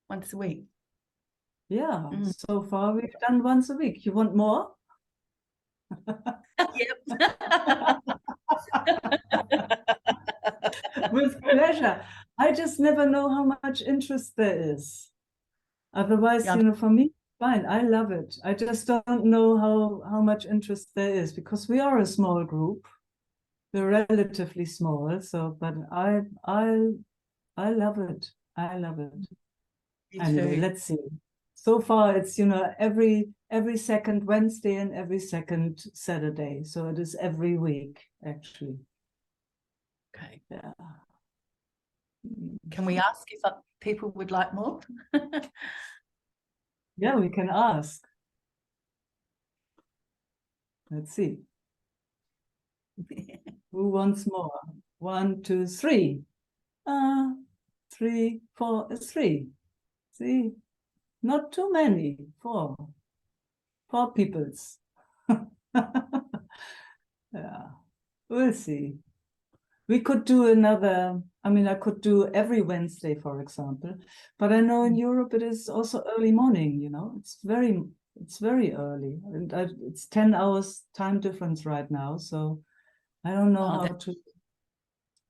Once a week. Yeah, Mm. so far we've done once a week. You want more? Yep. With pleasure. I just never know how much interest there is. Otherwise, Yeah. you know, for me, fine. I love it. I just don't know how much interest there is because we are a small group. We're relatively small. So, but I love it. I love it. Me Anyway, too. let's see. So far, it's, every second Wednesday and every second Saturday. So it is every week, actually. Okay. Yeah. Can we ask if people would like more? Yeah, we can ask. Let's see. Who wants more? 1, 2, 3. 3, 4, 3. See, not too many. 4 peoples. Yeah, we'll see. We could do another. I mean, I could do every Wednesday, for example. But I know in Europe it is also early morning. It's very early, and it's 10 hours time difference right now. So I don't know how to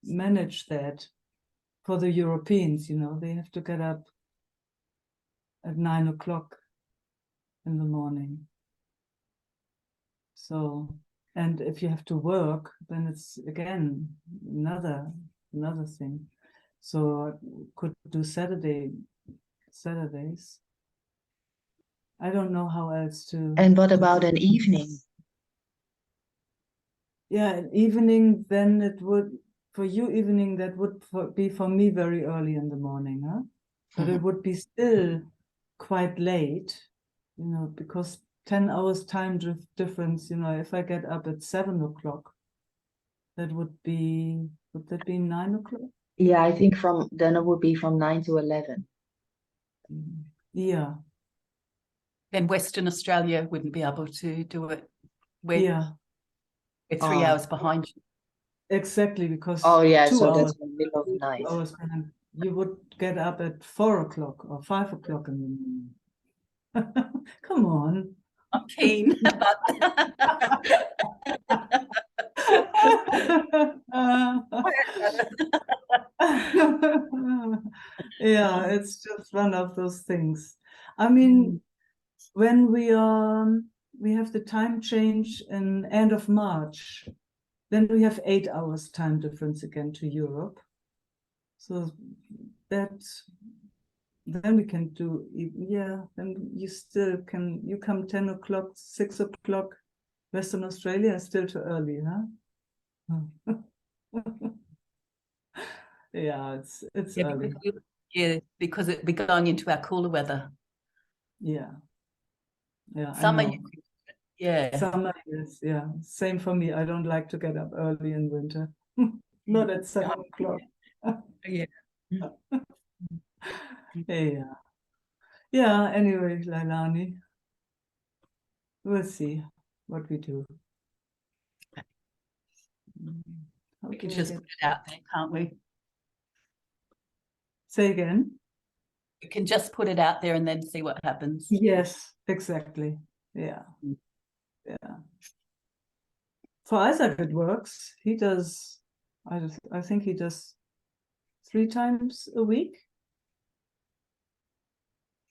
manage that for the Europeans. They have to get up at 9 o'clock in the morning. So, and if you have to work, then it's again another thing. So I could do Saturdays. I don't know how else to. And what about an evening? Yeah, an evening, then it would, for you, evening, that would be for me very early in the morning, huh? But it would be still quite late, because 10 hours time difference, if I get up at 7 o'clock, that would that be 9 o'clock? Yeah, I think then it would be from 9 to 11. Yeah, Then Western Australia wouldn't be able to do it. We're 3 Ah. hours behind you. exactly, because Oh, yeah, 2 so hours, that's in the middle of the night. 2 hours behind. You would get up at 4 o'clock or 5 o'clock in the morning. Come on. I'm keen, but Yeah, it's just one of those things. I mean, when we have the time change in end of March, then we have 8 hours time difference again to Europe. So then we can do, then you still can, you come 10 o'clock, 6 o'clock, Western Australia is still too early, huh? Yeah, it's early. because it'd be going into our cooler weather. Yeah, I Summer, know. yeah. Summer, yes, yeah. Same for me. I don't like to get up early in winter. Not at 7 o'clock. Yeah. Yeah. Yeah, anyway, Lailani, we'll see what we do. How We can do I just get... put it out there, can't we? Say again? We can just put it out there and then see what happens. Yes, exactly. Yeah. Yeah. For Isaac, it works. He does, I think he does 3 times a week.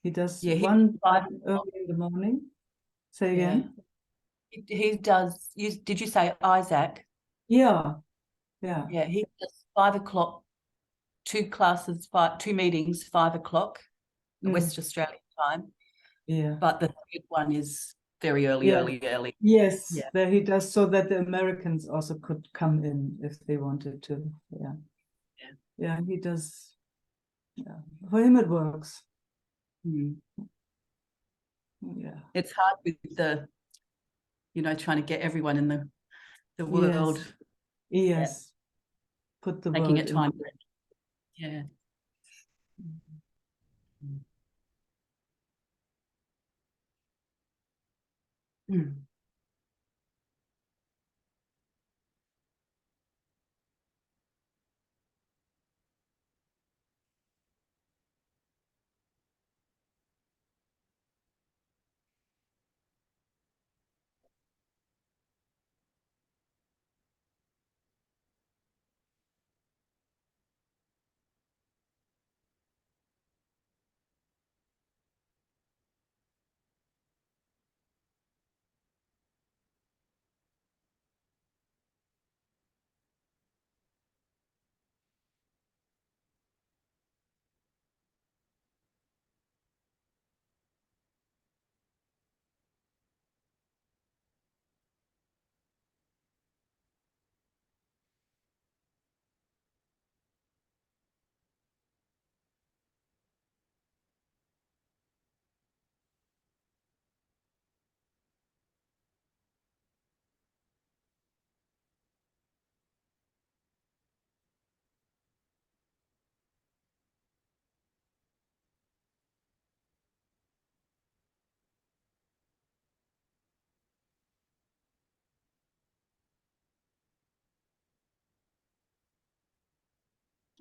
He does one time early in the morning. Say again? He does. Did you say Isaac? Yeah. Yeah. Yeah, he does 5 o'clock, 2 classes, 2 meetings, 5 o'clock, West Australian time. Yeah. But the third one is very early, early. Yes, Yeah. that he does, so that the Americans also could come in if they wanted to. Yeah. Yeah, he does. Yeah. For him it works. Yeah. It's hard with trying to get everyone in the world. Yes. Put the Making world it time. in. Yeah.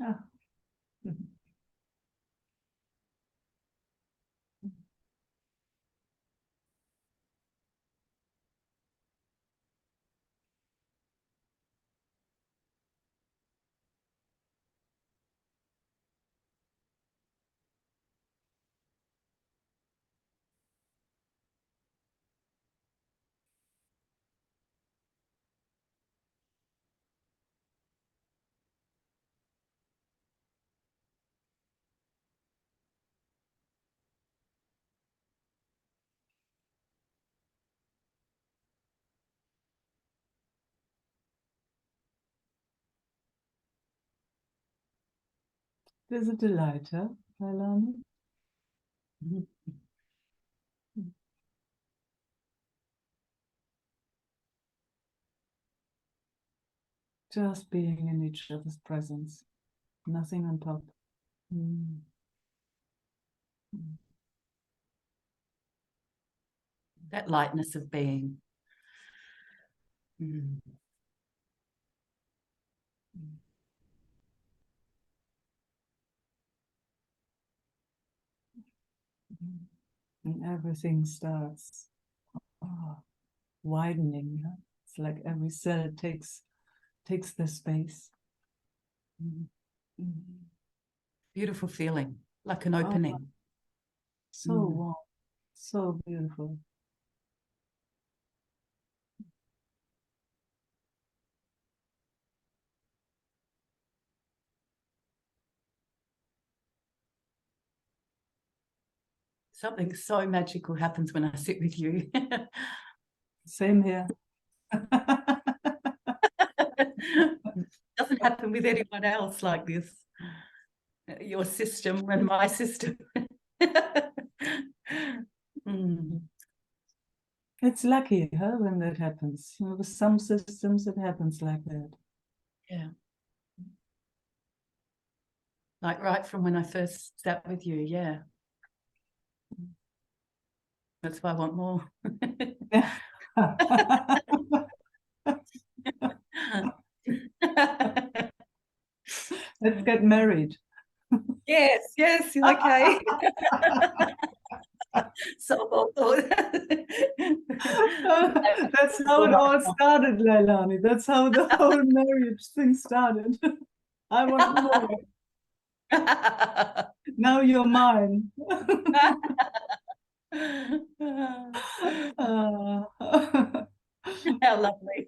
Ah. Mhm. There's a delight, huh, Leilani? Mhm. Just being in each other's presence, nothing on top. Mm. That lightness of being. Mm. And everything starts widening. Huh? It's like every cell takes the space. Mm. Mm. Beautiful feeling, like an Oh, opening. so warm, so beautiful. Something so magical happens when I sit with you. Same here. Doesn't happen with anyone else like this. Your system and my system. Mm. It's lucky, huh, when that happens. You know, with some systems, it happens like that. Yeah. Like right from when I first sat with you, yeah. That's why I want more. Let's get married. Yes, yes, okay. So That's how it all started, Leilani. That's how the whole marriage thing started. I want more. Now you're mine. How lovely.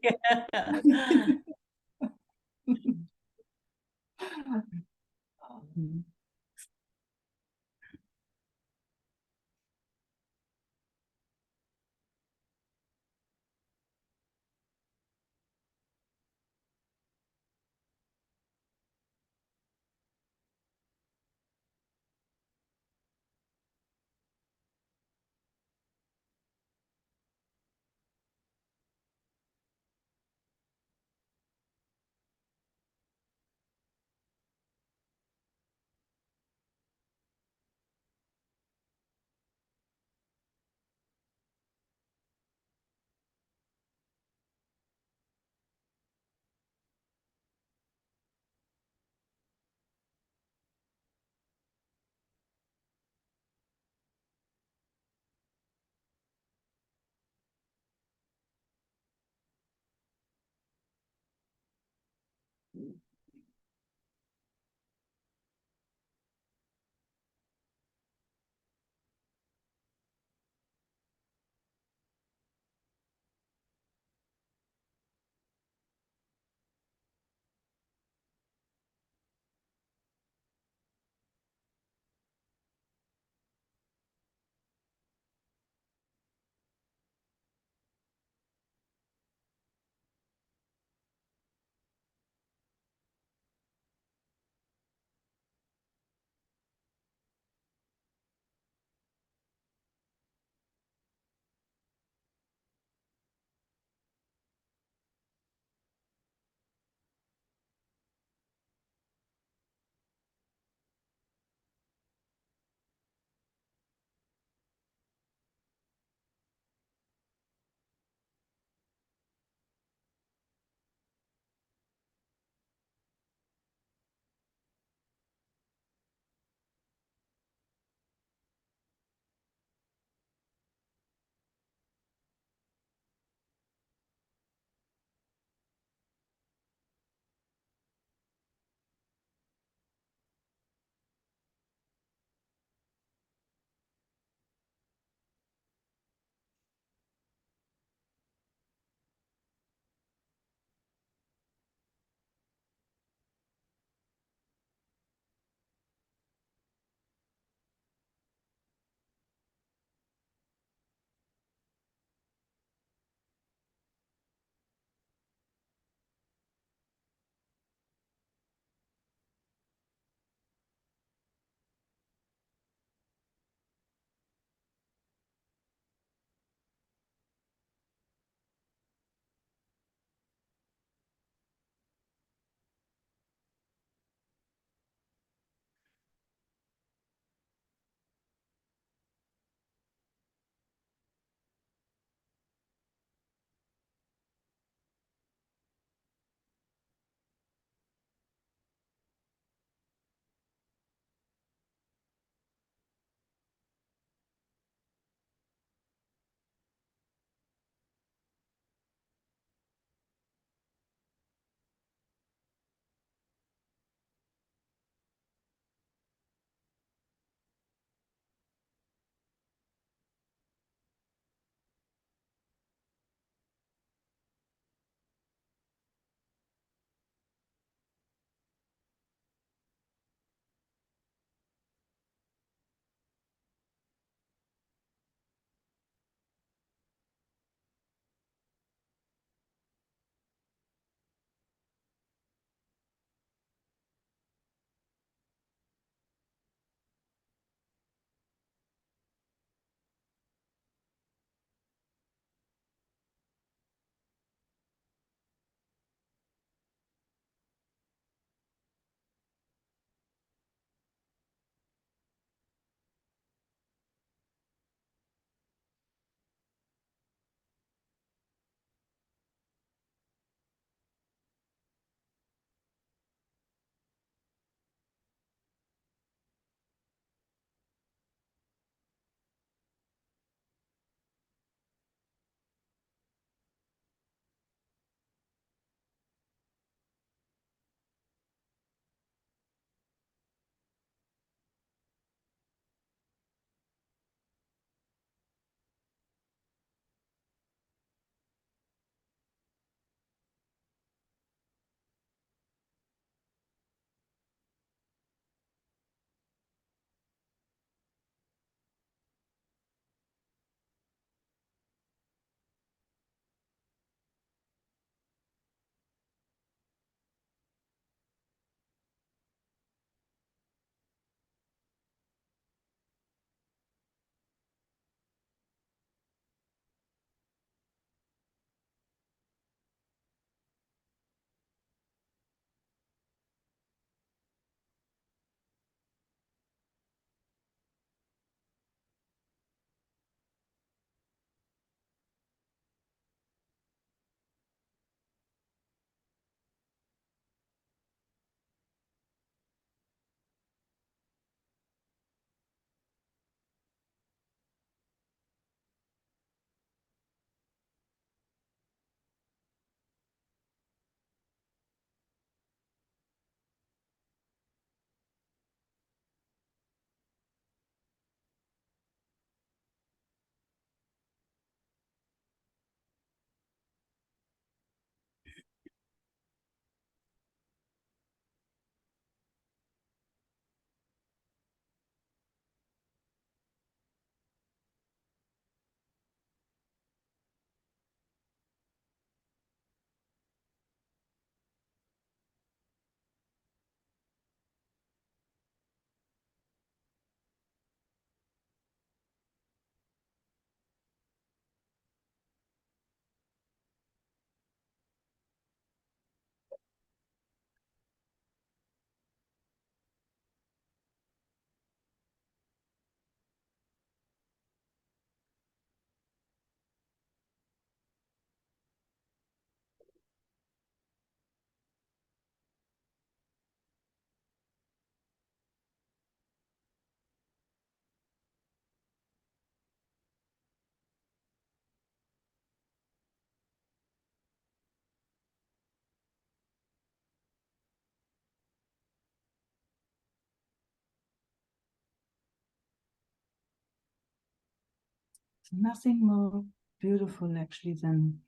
nothing more beautiful actually than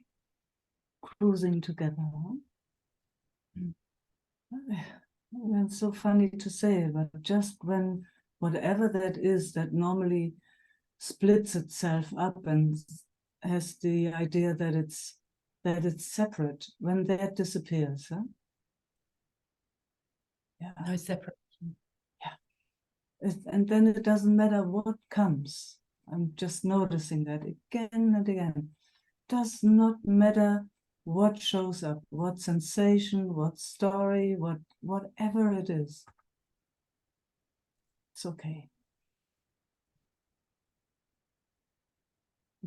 cruising together. It's so funny to say, but just when whatever that is that normally splits itself up and has the idea that it's separate, when that disappears, huh? Yeah. No separate. And then it doesn't matter what comes. I'm just noticing that again and again. Does not matter what shows up, what sensation, what story, whatever it is. It's okay.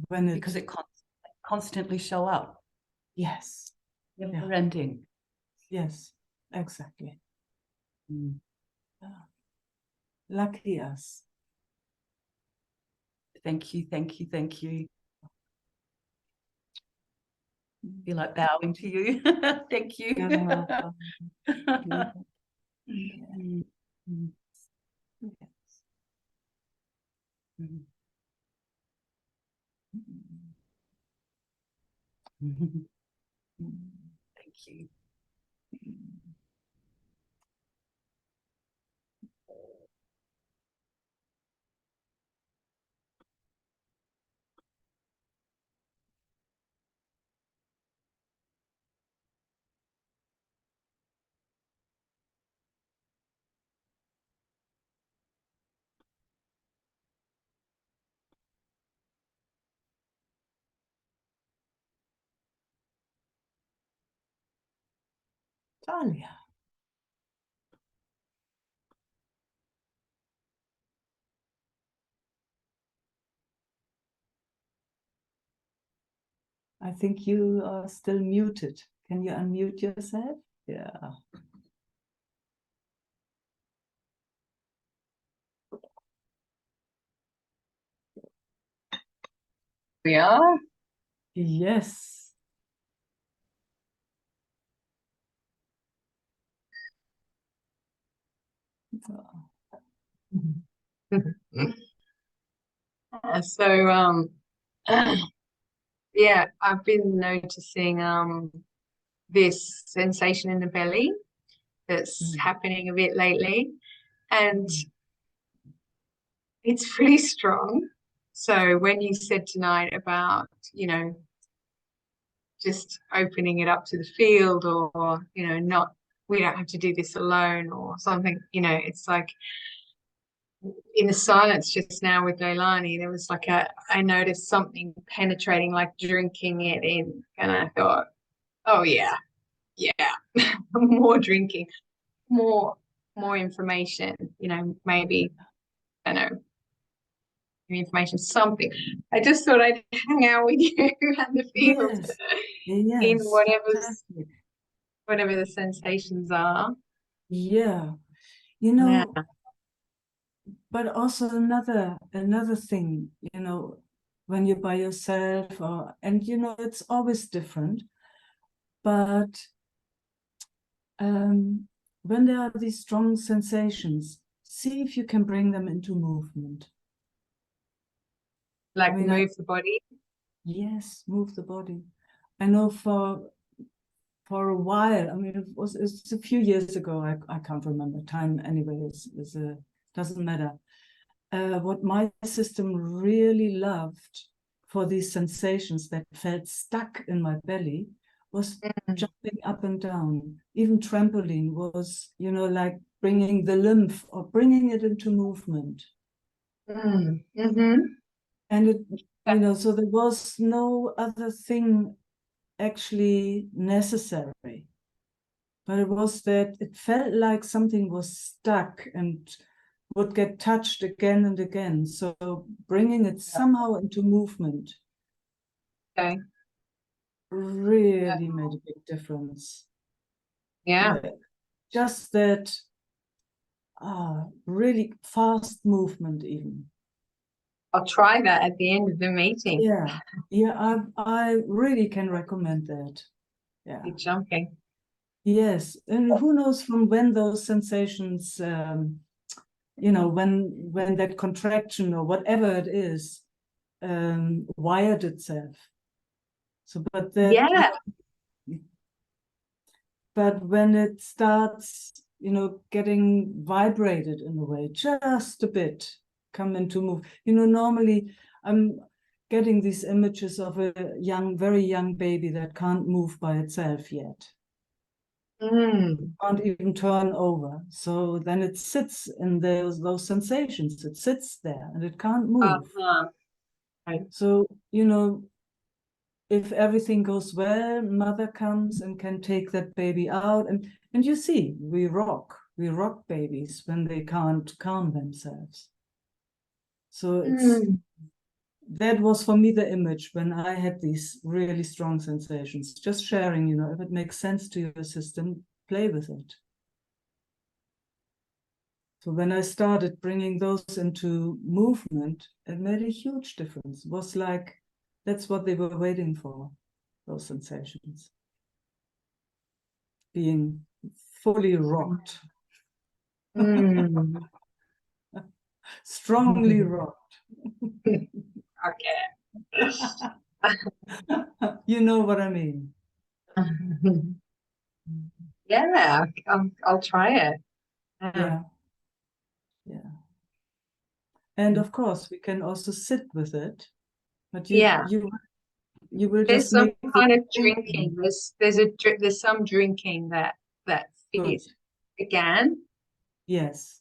When it, Because it constantly show up. yes. Never ending. Yes, exactly. Mm. Lucky us. Thank you, thank you, thank you. Feel like bowing to you. Thank you. Yeah. Mm. Mm. Yes. Mm. Thank you. Talia. I think you are still muted. Can you unmute yourself? Yeah. We are. Yes. So yeah, I've been noticing this sensation in the belly that's happening a bit lately, and it's pretty strong. So when you said tonight about, just opening it up to the field, or not, we don't have to do this alone or something, it's like in the silence just now with Leilani, there was like I noticed something penetrating, like drinking it in, and I thought, oh yeah, more drinking, more information, maybe, I don't know, information, something. I just thought I'd hang out with you and the field Yes. in Yes. Fantastic. whatever the sensations are. Yeah. Yeah. But also another thing, when you're by yourself, and it's always different, but when there are these strong sensations, see if you can bring them into movement. Like move the body. Yes, move the body. I know for a while, I mean, it's a few years ago, I can't remember, time anyway doesn't matter. What my system really loved for these sensations that felt stuck in my belly was jumping up and down. Even trampoline was, like bringing the lymph or bringing it into movement. Mm-hmm. And it, so there was no other thing actually necessary. But it was that it felt like something was stuck and would get touched again and again. So bringing it somehow into movement really made a big difference. Yeah. Just that really fast movement even. I'll try that at the end of the meeting. Yeah, I really can recommend that. Yeah. Keep jumping. Yes, and who knows from when those sensations, when that contraction or whatever it is, wired itself. So, but Yeah. but when it starts, getting vibrated in a way, just a bit, come into move. Normally I'm getting these images of a very young baby that can't move by itself yet. Can't even turn over. So then it sits in those sensations. It sits there and it can't move. Right. So, if everything goes well, mother comes and can take that baby out. And you see, we rock babies when they can't calm themselves. So that was for me the image when I had these really strong sensations. Just sharing, if it makes sense to your system, play with it. So when I started bringing those into movement, it made a huge difference. It was like, that's what they were waiting for, those sensations. Being fully rocked. Strongly rocked. Okay. You know what I mean. Yeah, I'll try it. Yeah. And of course, we can also sit with it, but you will There's just some make kind of thinking. drinking. There's some drinking that Good. fits again. Yes.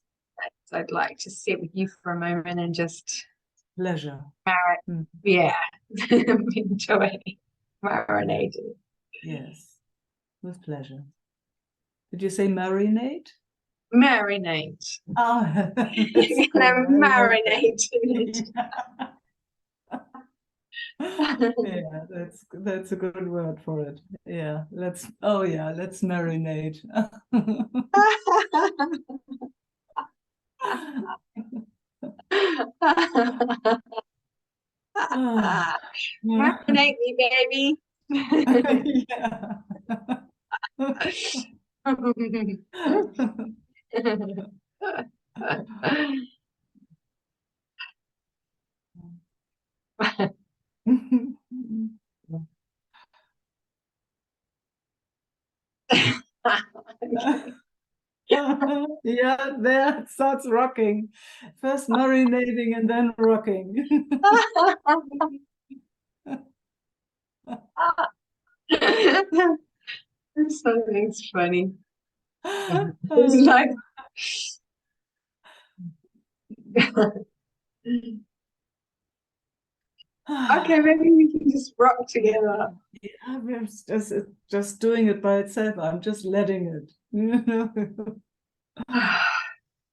So I'd like to sit with you for a moment and just Pleasure. enjoy marinating. Yes, with pleasure. Did you say marinate? Marinate. Oh, You're gonna marinate in it. Yeah, that's a good word for it. Yeah, let's marinate. Marinate me, baby. Yeah. Yeah, there it starts rocking. First marinating and then rocking. Something's funny. It's like okay, maybe we can just rock together. Yeah, we're just doing it by itself. I'm just letting it.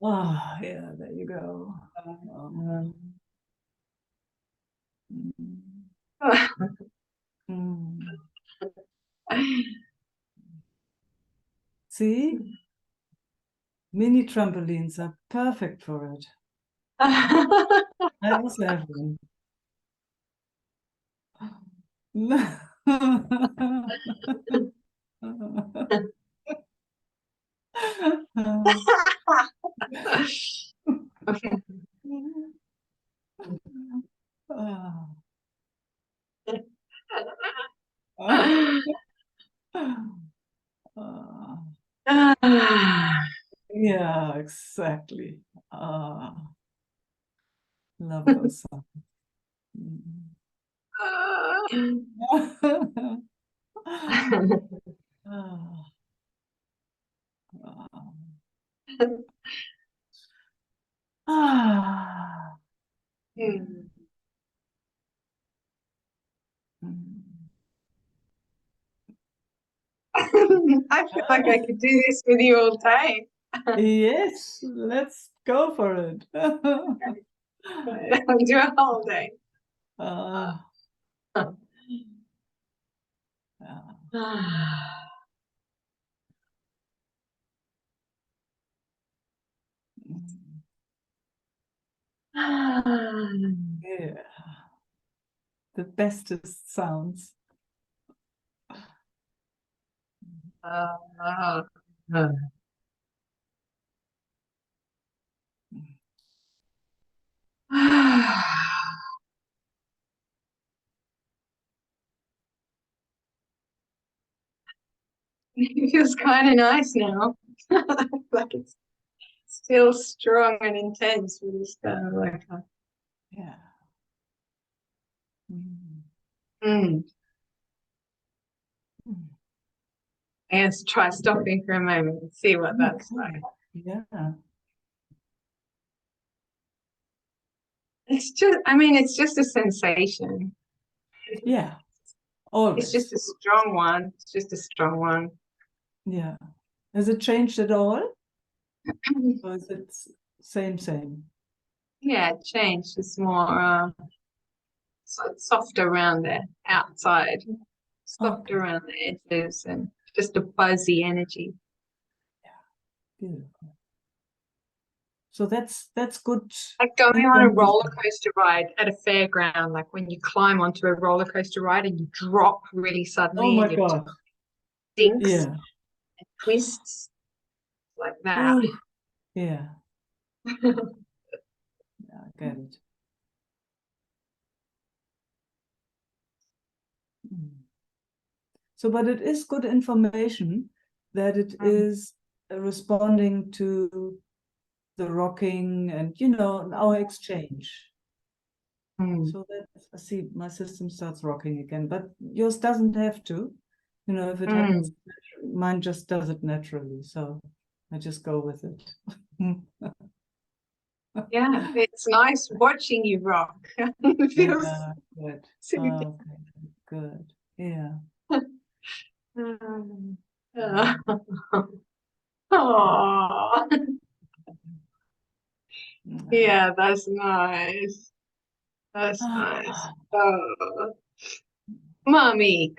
Oh, yeah, there you go. Mm. See, mini trampolines are perfect for it. I also have one. Yeah, exactly. Love those songs. I feel like I could do this with you all day. Yes, let's go for it. I'll do a whole day. Yeah, the bestest sounds. it feels kind of nice now. Like it's still strong and intense, but it's kind of like Yeah. mm. Mm. Let's try stopping for a moment and see what that's like. Okay. Yeah. It's just, I mean, it's just a sensation. Yeah. It's just Always. a strong one. It's just a strong one. Yeah. Has it changed at all? Or is it same? Yeah, it changed. It's more soft around the outside, soft Okay. around the edges, and just a fuzzy energy. Beautiful. So that's good. Like going on a roller information. coaster ride at a fairground, like when you climb onto a roller coaster ride and you drop really Oh suddenly my and your God. tongue sinks Yeah. and twists like that. Ooh. Yeah. Yeah, I get it. Mm. So, but it is good information that it is responding to the rocking and, our exchange. Mm. So that I see my system starts rocking again, but yours doesn't have to. If it happens, mine just does it naturally. So I just go with it. Yeah, it's nice watching you rock. It feels Yeah, good. so good. Okay, good. Yeah. Oh, Mm. yeah, that's nice. That's nice. Ah, Oh, mommy.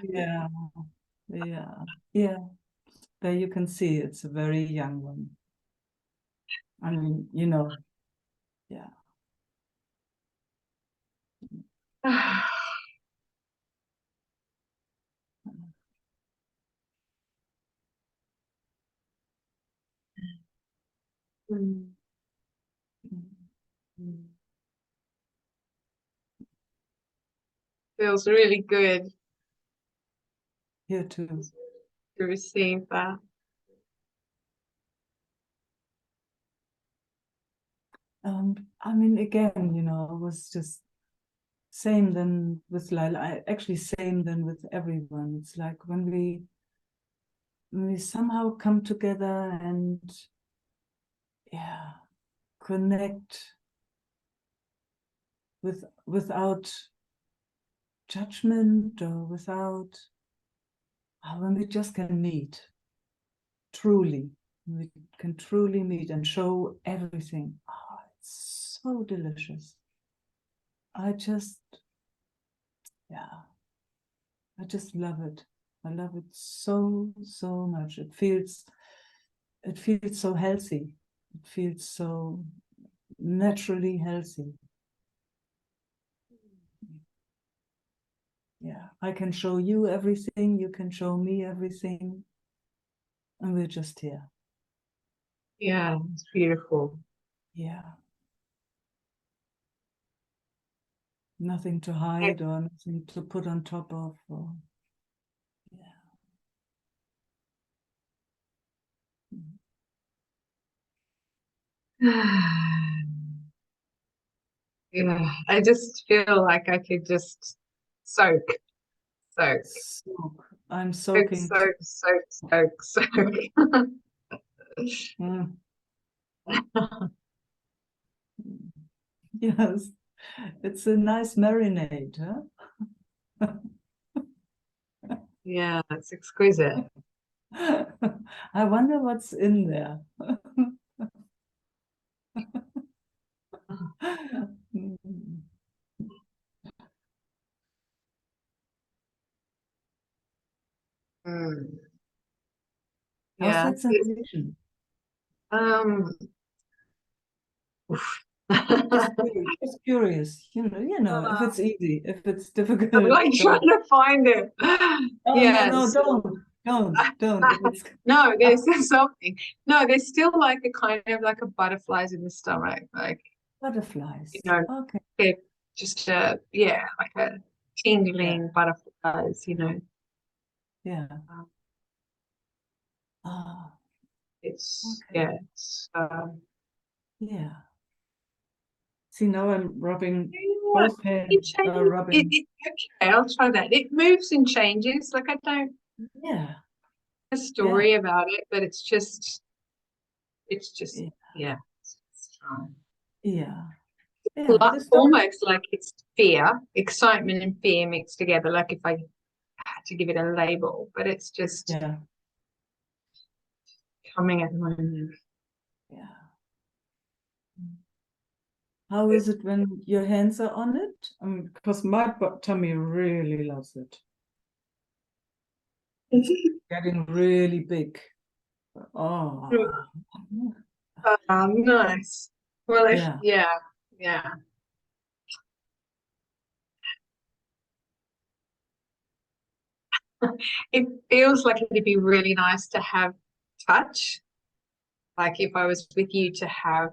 yeah, yeah. There you can see it's a very young one. I mean, yeah. Mm. Mm. Feels really good Here too. to receive that. I mean, again, it was just same than with Lila. Actually same than with everyone. It's like when we somehow come together and yeah, connect without judgment or without when we just can meet truly. We can truly meet and show everything. Oh, it's so delicious. I just love it. I love it so much. It feels so healthy. It feels so naturally healthy. Yeah, I can show you everything, you can show me everything, and we're just here. Yeah, it's beautiful. Yeah. Nothing to hide or nothing to put on top of. Yeah, I just feel like I could just soak, soak, Soak. I'm soak, soaking. soak, soak, soak, soak. Mm. Yes, it's a nice marinade, huh? Yeah, it's exquisite. I wonder what's in there. Mm. How's Yeah. that sensation? Um, oof. Just curious, if it's easy, if it's difficult, I'm like trying don't. to find it. Oh, no, Yes. don't. If it's No, there's something. No, there's still like a kind of like a butterflies in the stomach, like butterflies. Okay, it just like a yeah, tingling butterflies, yeah. Ah, It's okay. yeah, it's Yeah. See, now I'm rubbing you know what? both hands. It changes. Rubbing. Okay, I'll try that. It moves and changes. Like I don't Yeah. have a story about it, but it's just Yeah. yeah. It's, Yeah. Yeah. like, This don't. almost like it's fear, excitement and fear mixed together. Like if I had to give it a label, but it's just Yeah. coming at the moment. Yeah. How is it when your hands are on it? I mean, because my tummy really loves it. It's getting really big. Oh. Nice. Well, if Yeah. yeah. It feels like it'd be really nice to have touch. Like if I was with you to have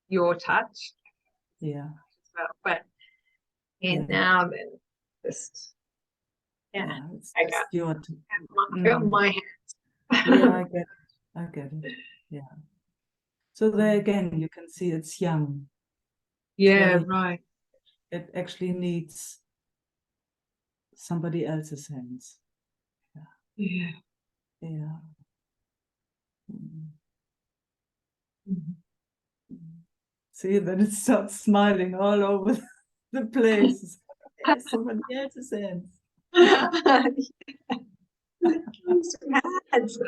your touch Yeah. as well. But Yeah. now then just yeah, Yeah. It's I just your. got my hands. Yeah, I get it. I get it. Yeah. So there again, you can see it's young. Yeah, Very, right. it actually needs somebody else's hands. Yeah. Yeah. Mm. Mhm. See, then it starts smiling all over the place. It's somebody else's hands. Some hands.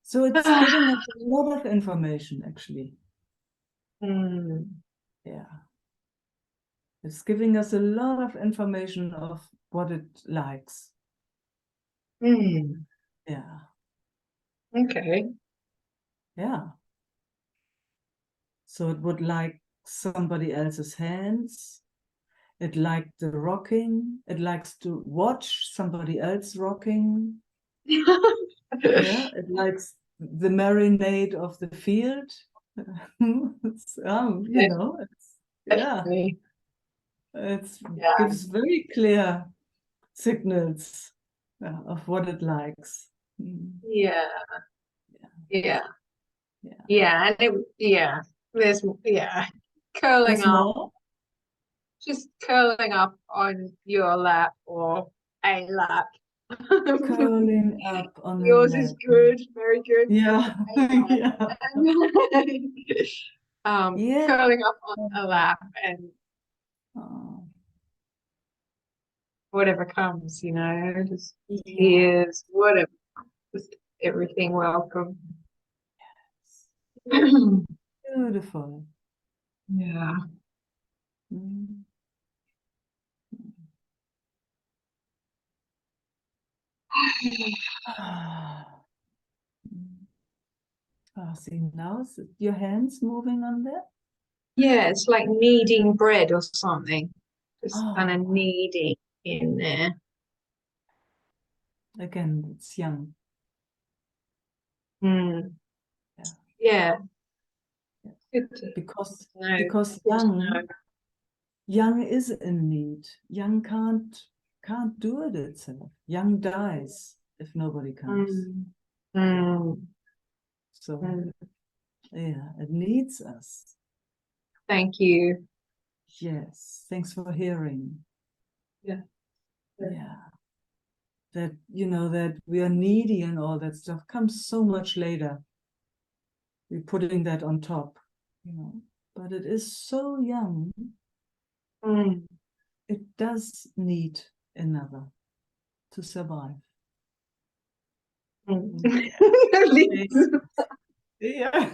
So it's giving us a lot of information, actually. Mm. Yeah. It's giving us a lot of information of what it likes. Mm. Yeah. Okay. Yeah. So it would like somebody else's hands. It liked the rocking. It likes to watch somebody else rocking. Yeah. It likes the marinade of the field. It's, yeah. Definitely. It Yeah. gives very clear signals of what it likes. Mm. Yeah. Yeah. Yeah. Yeah. And there's curling There's up, more. just curling up on your lap or a lap. Curling up on the Yours is lap. good, very good. Yeah. Yeah. Yeah. Curling up on a lap and Oh, whatever comes, just yeah. tears, whatever, just everything welcome. Beautiful. Yeah. Mm. Ah. Mm. Oh, see, now is it your hands moving on there? Yeah, it's like kneading bread or something. Just kind of Oh, kneading in there. again, it's young. Mm. Yeah. Yeah. Yeah. Good to Because know. because Good to know. young is in need. Young can't do it itself. Young dies if nobody comes. Mm. Mm. So Mm. yeah, it needs us. Thank you. Yes, thanks for hearing. Yeah. Yeah. That that we are needy and all that stuff comes so much later. We're putting that on top, but it is so young. Mm. It does need another to survive. Mm. Yeah.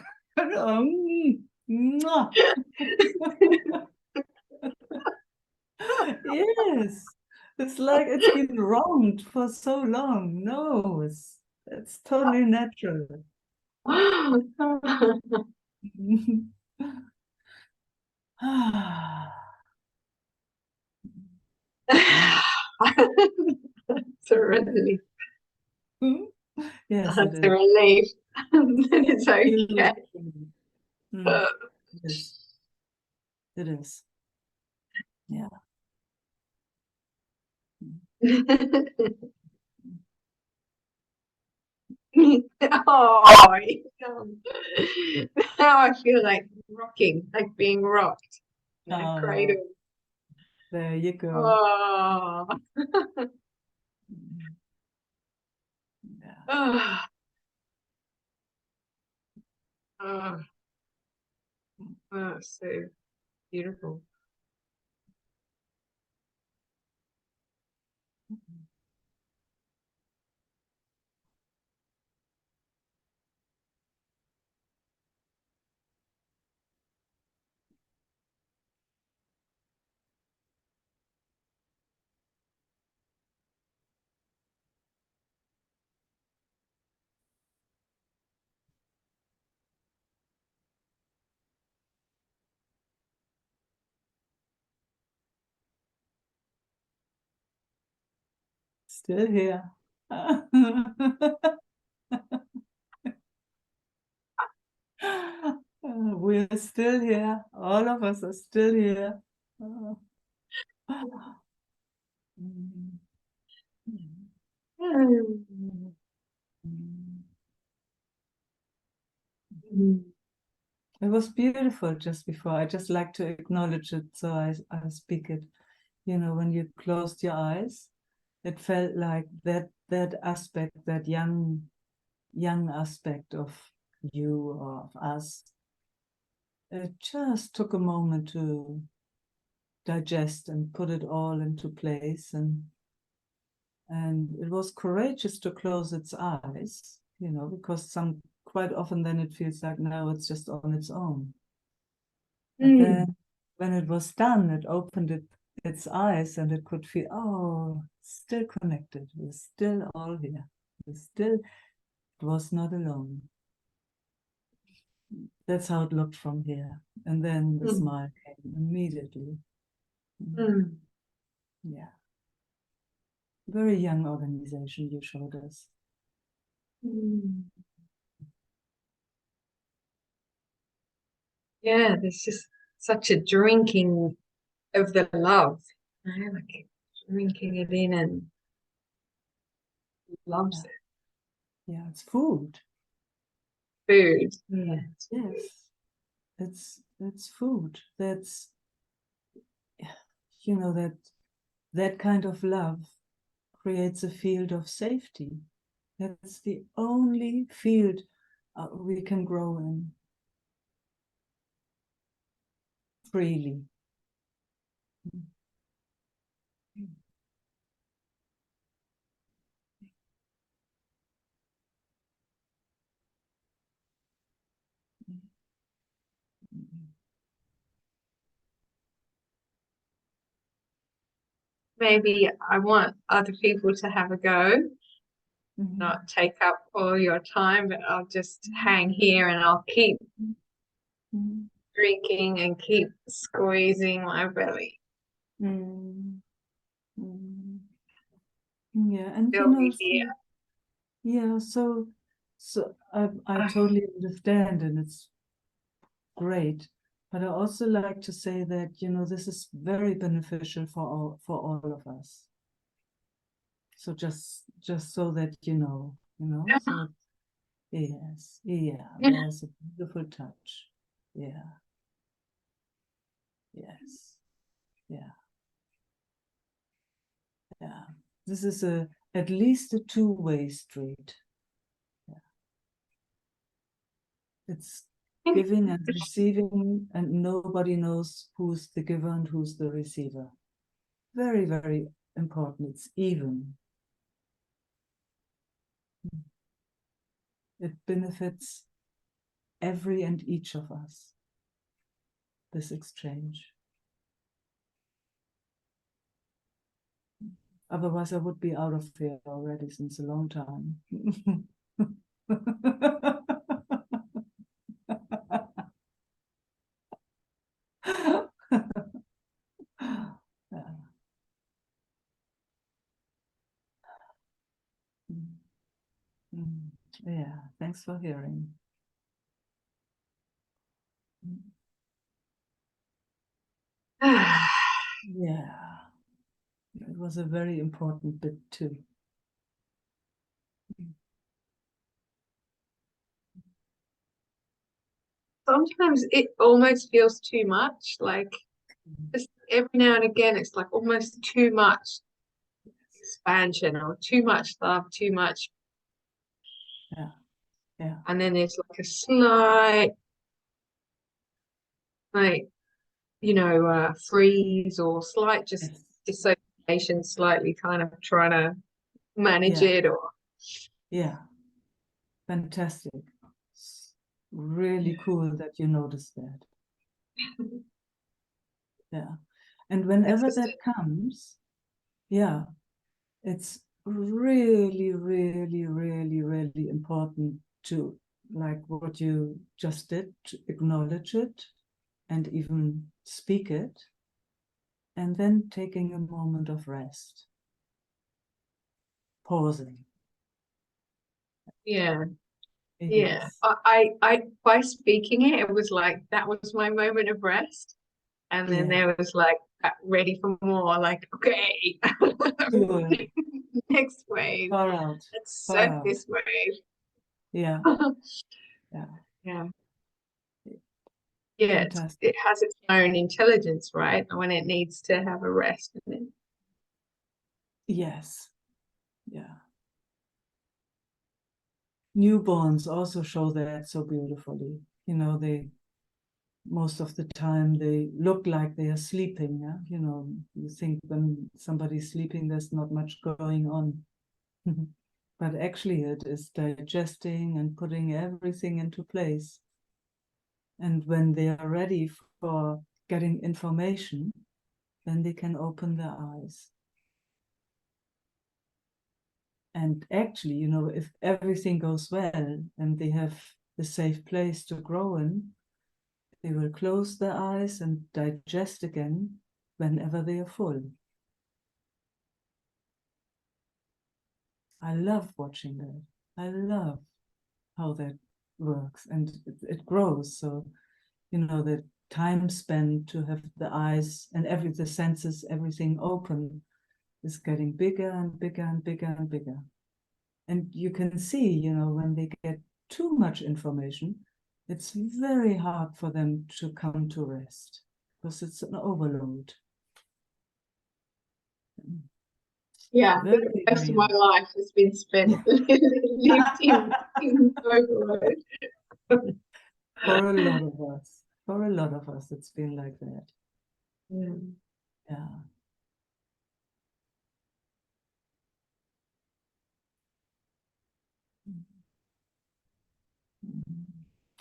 Mwah. Yes. It's like it's been wronged for so long. No, it's totally natural. It's a relief. Yes, it It's a is. relief. It's okay. Mm. Yes, it is. Yeah. Oh, now I feel like rocking, like being rocked in a Oh, cradle. there you go. Oh, Yeah. oh, oh, oh, so beautiful. Still here. We're still here. All of us are still here. Mm. Mm. Mm. It was beautiful just before. I just like to acknowledge it, so I speak it. You know, when you closed your eyes, it felt like that aspect, that young aspect of you or of us. It just took a moment to digest and put it all into place, and it was courageous to close its eyes, you know, because quite often then it feels like now it's just on its own. But then when it was done, it opened its eyes and it could feel, oh, still connected. We're still all here. It was not alone. That's how it looked from here. And then the smile came immediately. Mm. Yeah. Very young organization you showed us. Mm. Yeah, there's just such a drinking of the love, you know, like drinking it in and loves Yeah, it's food. it. Food. Yeah. Yes. It's food. That's, you know, that kind of love creates a field of safety. That's the only field we can grow in freely. Maybe I want other people to have a go, Mhm. not take up all your time, but I'll just hang here and I'll keep Mhm. drinking and keep squeezing my belly. Mm. Mm. Yeah, and you Still know, be here. yeah, so I totally understand, and it's great. But I also like to say that, you know, this is very beneficial for all of us. So just so that you know. So yes, yeah, there's a beautiful touch. Yeah, yes, yeah, yeah. This is at least a two-way street. Yeah. It's giving and receiving, and nobody knows who's the giver and who's the receiver. Very, very important. It's even. It benefits every and each of us, this exchange. Otherwise, I would be out of here already since a long time. Yeah. Mm. Yeah, thanks for hearing. Yeah, it was a very important bit too. Sometimes it almost feels too much, like just every now and again, it's like almost too much expansion or too much love, too much. Yeah, yeah, And then there's like a slight, like, freeze or slight just yes, dissociation, slightly kind of trying to manage yeah, it or yeah. Fantastic. Really cool that you noticed that. Yeah. And whenever just that comes, yeah, it's really, really, really, really important to, like what you just did, to acknowledge it and even speak it, and then taking a moment of rest, pausing. yeah. Yeah, Yes. I by speaking it, it was like that was my moment of rest, and then Yeah. there was like ready for more. Like, okay, Sure. next wave. Far out. Let's Far surf out. this wave. Yeah. Yeah. Yeah, yeah. Fantastic. It has its own intelligence, right? When it needs to have a rest. And then, Yes. Yeah. Newborns also show that so beautifully. They most of the time they look like they are sleeping. Yeah? You think when somebody's sleeping, there's not much going on. But actually it is digesting and putting everything into place. And when they are ready for getting information, then they can open their eyes. And actually, if everything goes well and they have a safe place to grow in, they will close their eyes and digest again whenever they are full. I love watching that. I love how that works, and it grows. So, the time spent to have the eyes and the senses, everything open is getting bigger and bigger and bigger and bigger. And you can see, when they get too much information, it's very hard for them to come to rest because it's an overload. yeah, I think the Very, rest very of my hard. life has been spent lived in overload. For a lot of us. For a lot of us, it's been like that. Yeah. Yeah.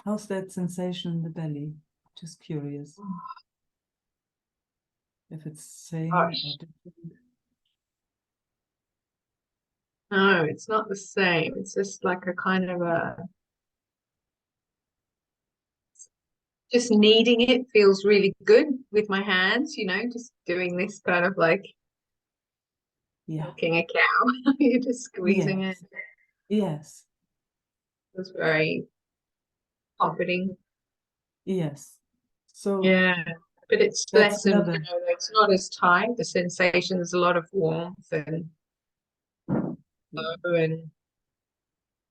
How's that sensation in the belly? Just curious if it's same or Gosh, different. no, it's not the same. It's just like a kind of just kneading it feels really good with my hands, just doing this kind of like Yeah. milking a cow. You're just squeezing it. Yes. Yes. It's very comforting. Yes. So Yeah. But it's that's less and another. it's not as tight. The sensation is a lot of warmth and flow and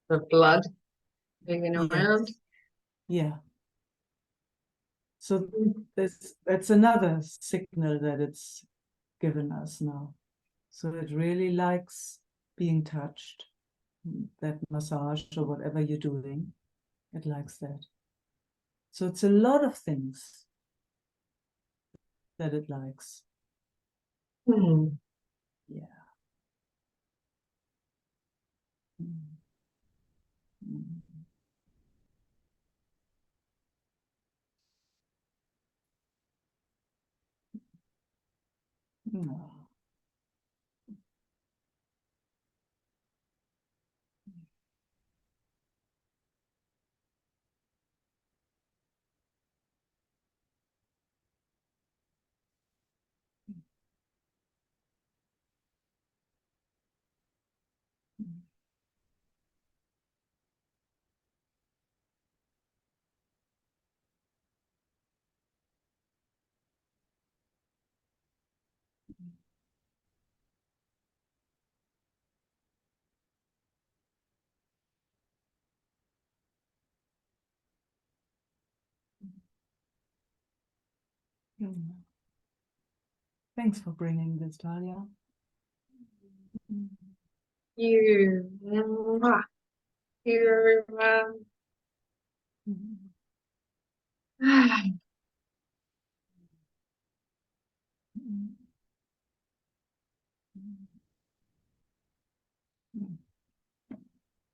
the blood moving around. Yes. Yeah. So that's another signal that it's given us now. So it really likes being touched, that massage or whatever you're doing. It likes that. So it's a lot of things that it likes. Hmm. Yeah. Mm. Mm. No. Thanks for bringing this, Talia. You. Mwah. You,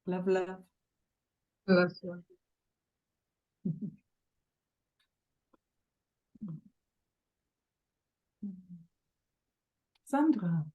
Love, love. love you. Sandra.